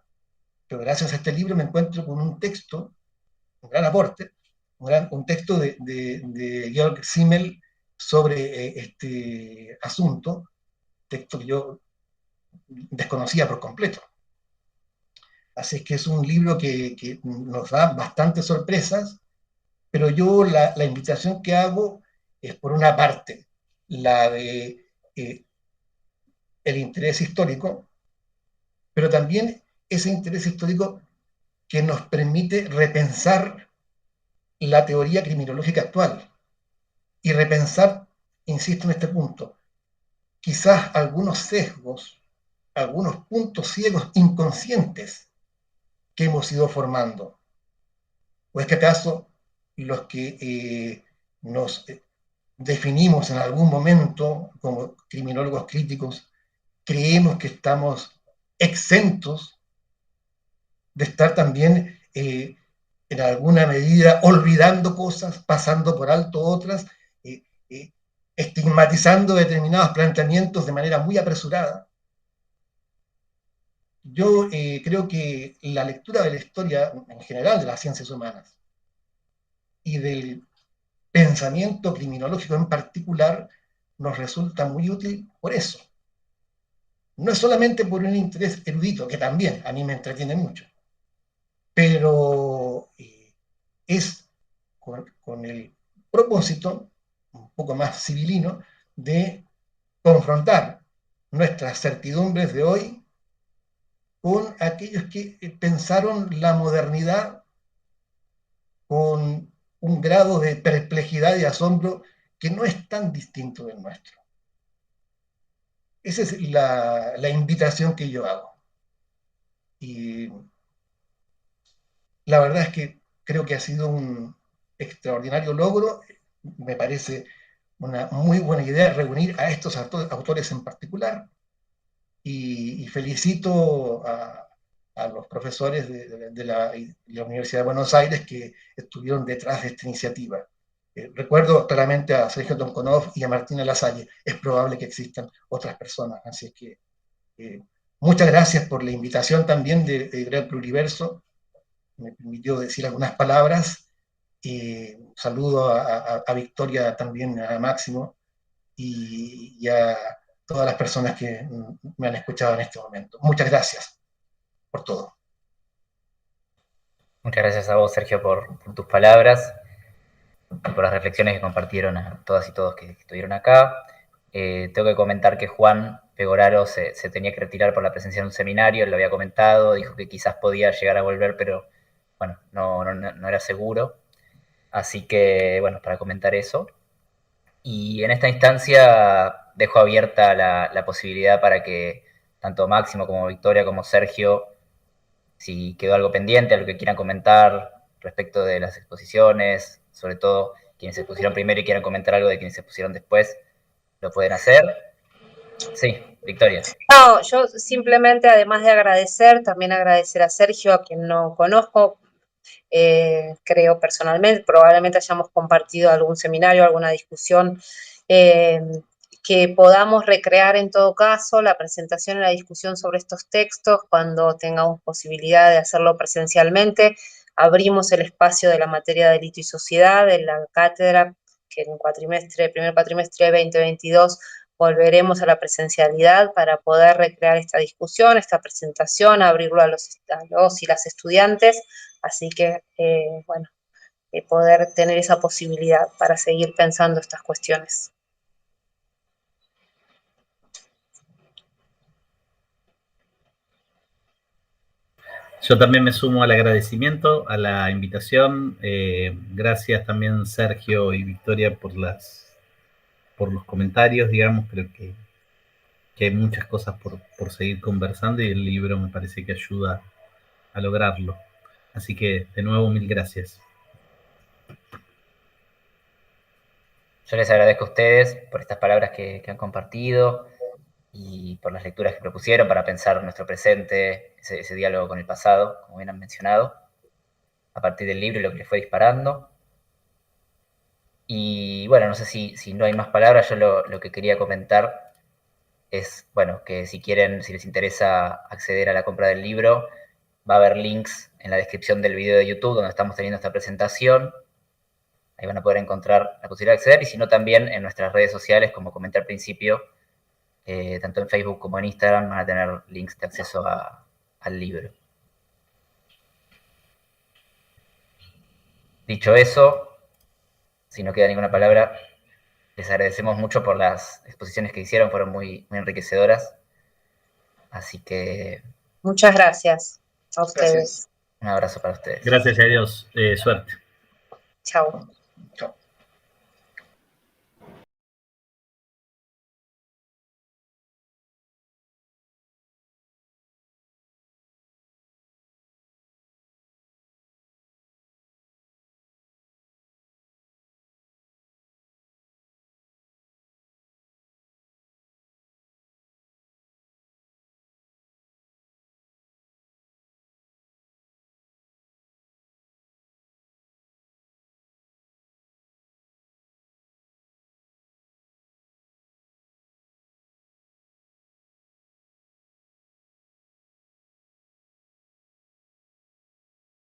pero gracias a este libro me encuentro con un texto, un gran aporte, un texto de Georg Simmel sobre este asunto, texto que yo desconocía por completo. Así es que es un libro que nos da bastantes sorpresas, pero yo la invitación que hago es, por una parte, la de el interés histórico, pero también ese interés histórico que nos permite repensar la teoría criminológica actual y repensar, insisto en este punto, quizás algunos sesgos, algunos puntos ciegos inconscientes que hemos ido formando. ¿O es que acaso los que nos definimos en algún momento como criminólogos críticos creemos que estamos exentos de estar también en alguna medida olvidando cosas, pasando por alto otras, eh, eh, estigmatizando determinados planteamientos de manera muy apresurada? Yo creo que la lectura de la historia en general de las ciencias humanas y del pensamiento criminológico en particular nos resulta muy útil por eso. No es solamente por un interés erudito, que también a mí me entretiene mucho, pero es con el propósito, un poco más civilino, de confrontar nuestras certidumbres de hoy con aquellos que pensaron la modernidad con un grado de perplejidad y asombro que no es tan distinto del nuestro. Esa es la invitación que yo hago. Y la verdad es que creo que ha sido un extraordinario logro. Me parece una muy buena idea reunir a estos autores en particular, y felicito a los profesores de la Universidad de Buenos Aires que estuvieron detrás de esta iniciativa. Recuerdo claramente a Sergio Tonkonov y a Martina Lasalle. Es probable que existan otras personas, así es que muchas gracias por la invitación también de Editorial Pluriverso. Me permitió decir algunas palabras. Saludo a Victoria, también a Máximo, y a todas las personas que me han escuchado en este momento. Muchas gracias por todo. Muchas gracias a vos, Sergio, por tus palabras y por las reflexiones que compartieron a todas y todos que estuvieron acá. Tengo que comentar que Juan Pegoraro se tenía que retirar por la presencia en un seminario, él lo había comentado, dijo que quizás podía llegar a volver, pero bueno, no era seguro. Así que, bueno, para comentar eso. Y en esta instancia dejo abierta la posibilidad para que tanto Máximo como Victoria como Sergio, si quedó algo pendiente, algo que quieran comentar respecto de las exposiciones, sobre todo quienes se pusieron primero y quieran comentar algo de quienes se pusieron después, lo pueden hacer. Sí, Victoria. No, yo simplemente, además de agradecer, también agradecer a Sergio, a quien no conozco, creo personalmente, probablemente hayamos compartido algún seminario, alguna discusión, que podamos recrear en todo caso la presentación y la discusión sobre estos textos cuando tengamos posibilidad de hacerlo presencialmente. Abrimos el espacio de la materia de delito y sociedad en la cátedra, que en primer cuatrimestre 2022 volveremos a la presencialidad para poder recrear esta discusión, esta presentación, abrirlo a los y las estudiantes. Así que, bueno, poder tener esa posibilidad para seguir pensando estas cuestiones. Yo también me sumo al agradecimiento, a la invitación. Gracias también Sergio y Victoria por los comentarios, digamos. Creo que hay muchas cosas por seguir conversando y el libro me parece que ayuda a lograrlo. Así que, de nuevo, mil gracias. Yo les agradezco a ustedes por estas palabras que han compartido y por las lecturas que propusieron para pensar nuestro presente, ese diálogo con el pasado, como bien han mencionado, a partir del libro y lo que les fue disparando. Y bueno, no sé si no hay más palabras, yo lo que quería comentar es, bueno, que si quieren, si les interesa acceder a la compra del libro, va a haber links en la descripción del video de YouTube donde estamos teniendo esta presentación. Ahí van a poder encontrar la posibilidad de acceder, y si no, también en nuestras redes sociales, como comenté al principio, tanto en Facebook como en Instagram, van a tener links de acceso al libro. Dicho eso, si no queda ninguna palabra, les agradecemos mucho por las exposiciones que hicieron, fueron muy, muy enriquecedoras. Así que... Muchas gracias a ustedes. Gracias. Un abrazo para ustedes. Gracias a Dios. Suerte. Chao. Chao.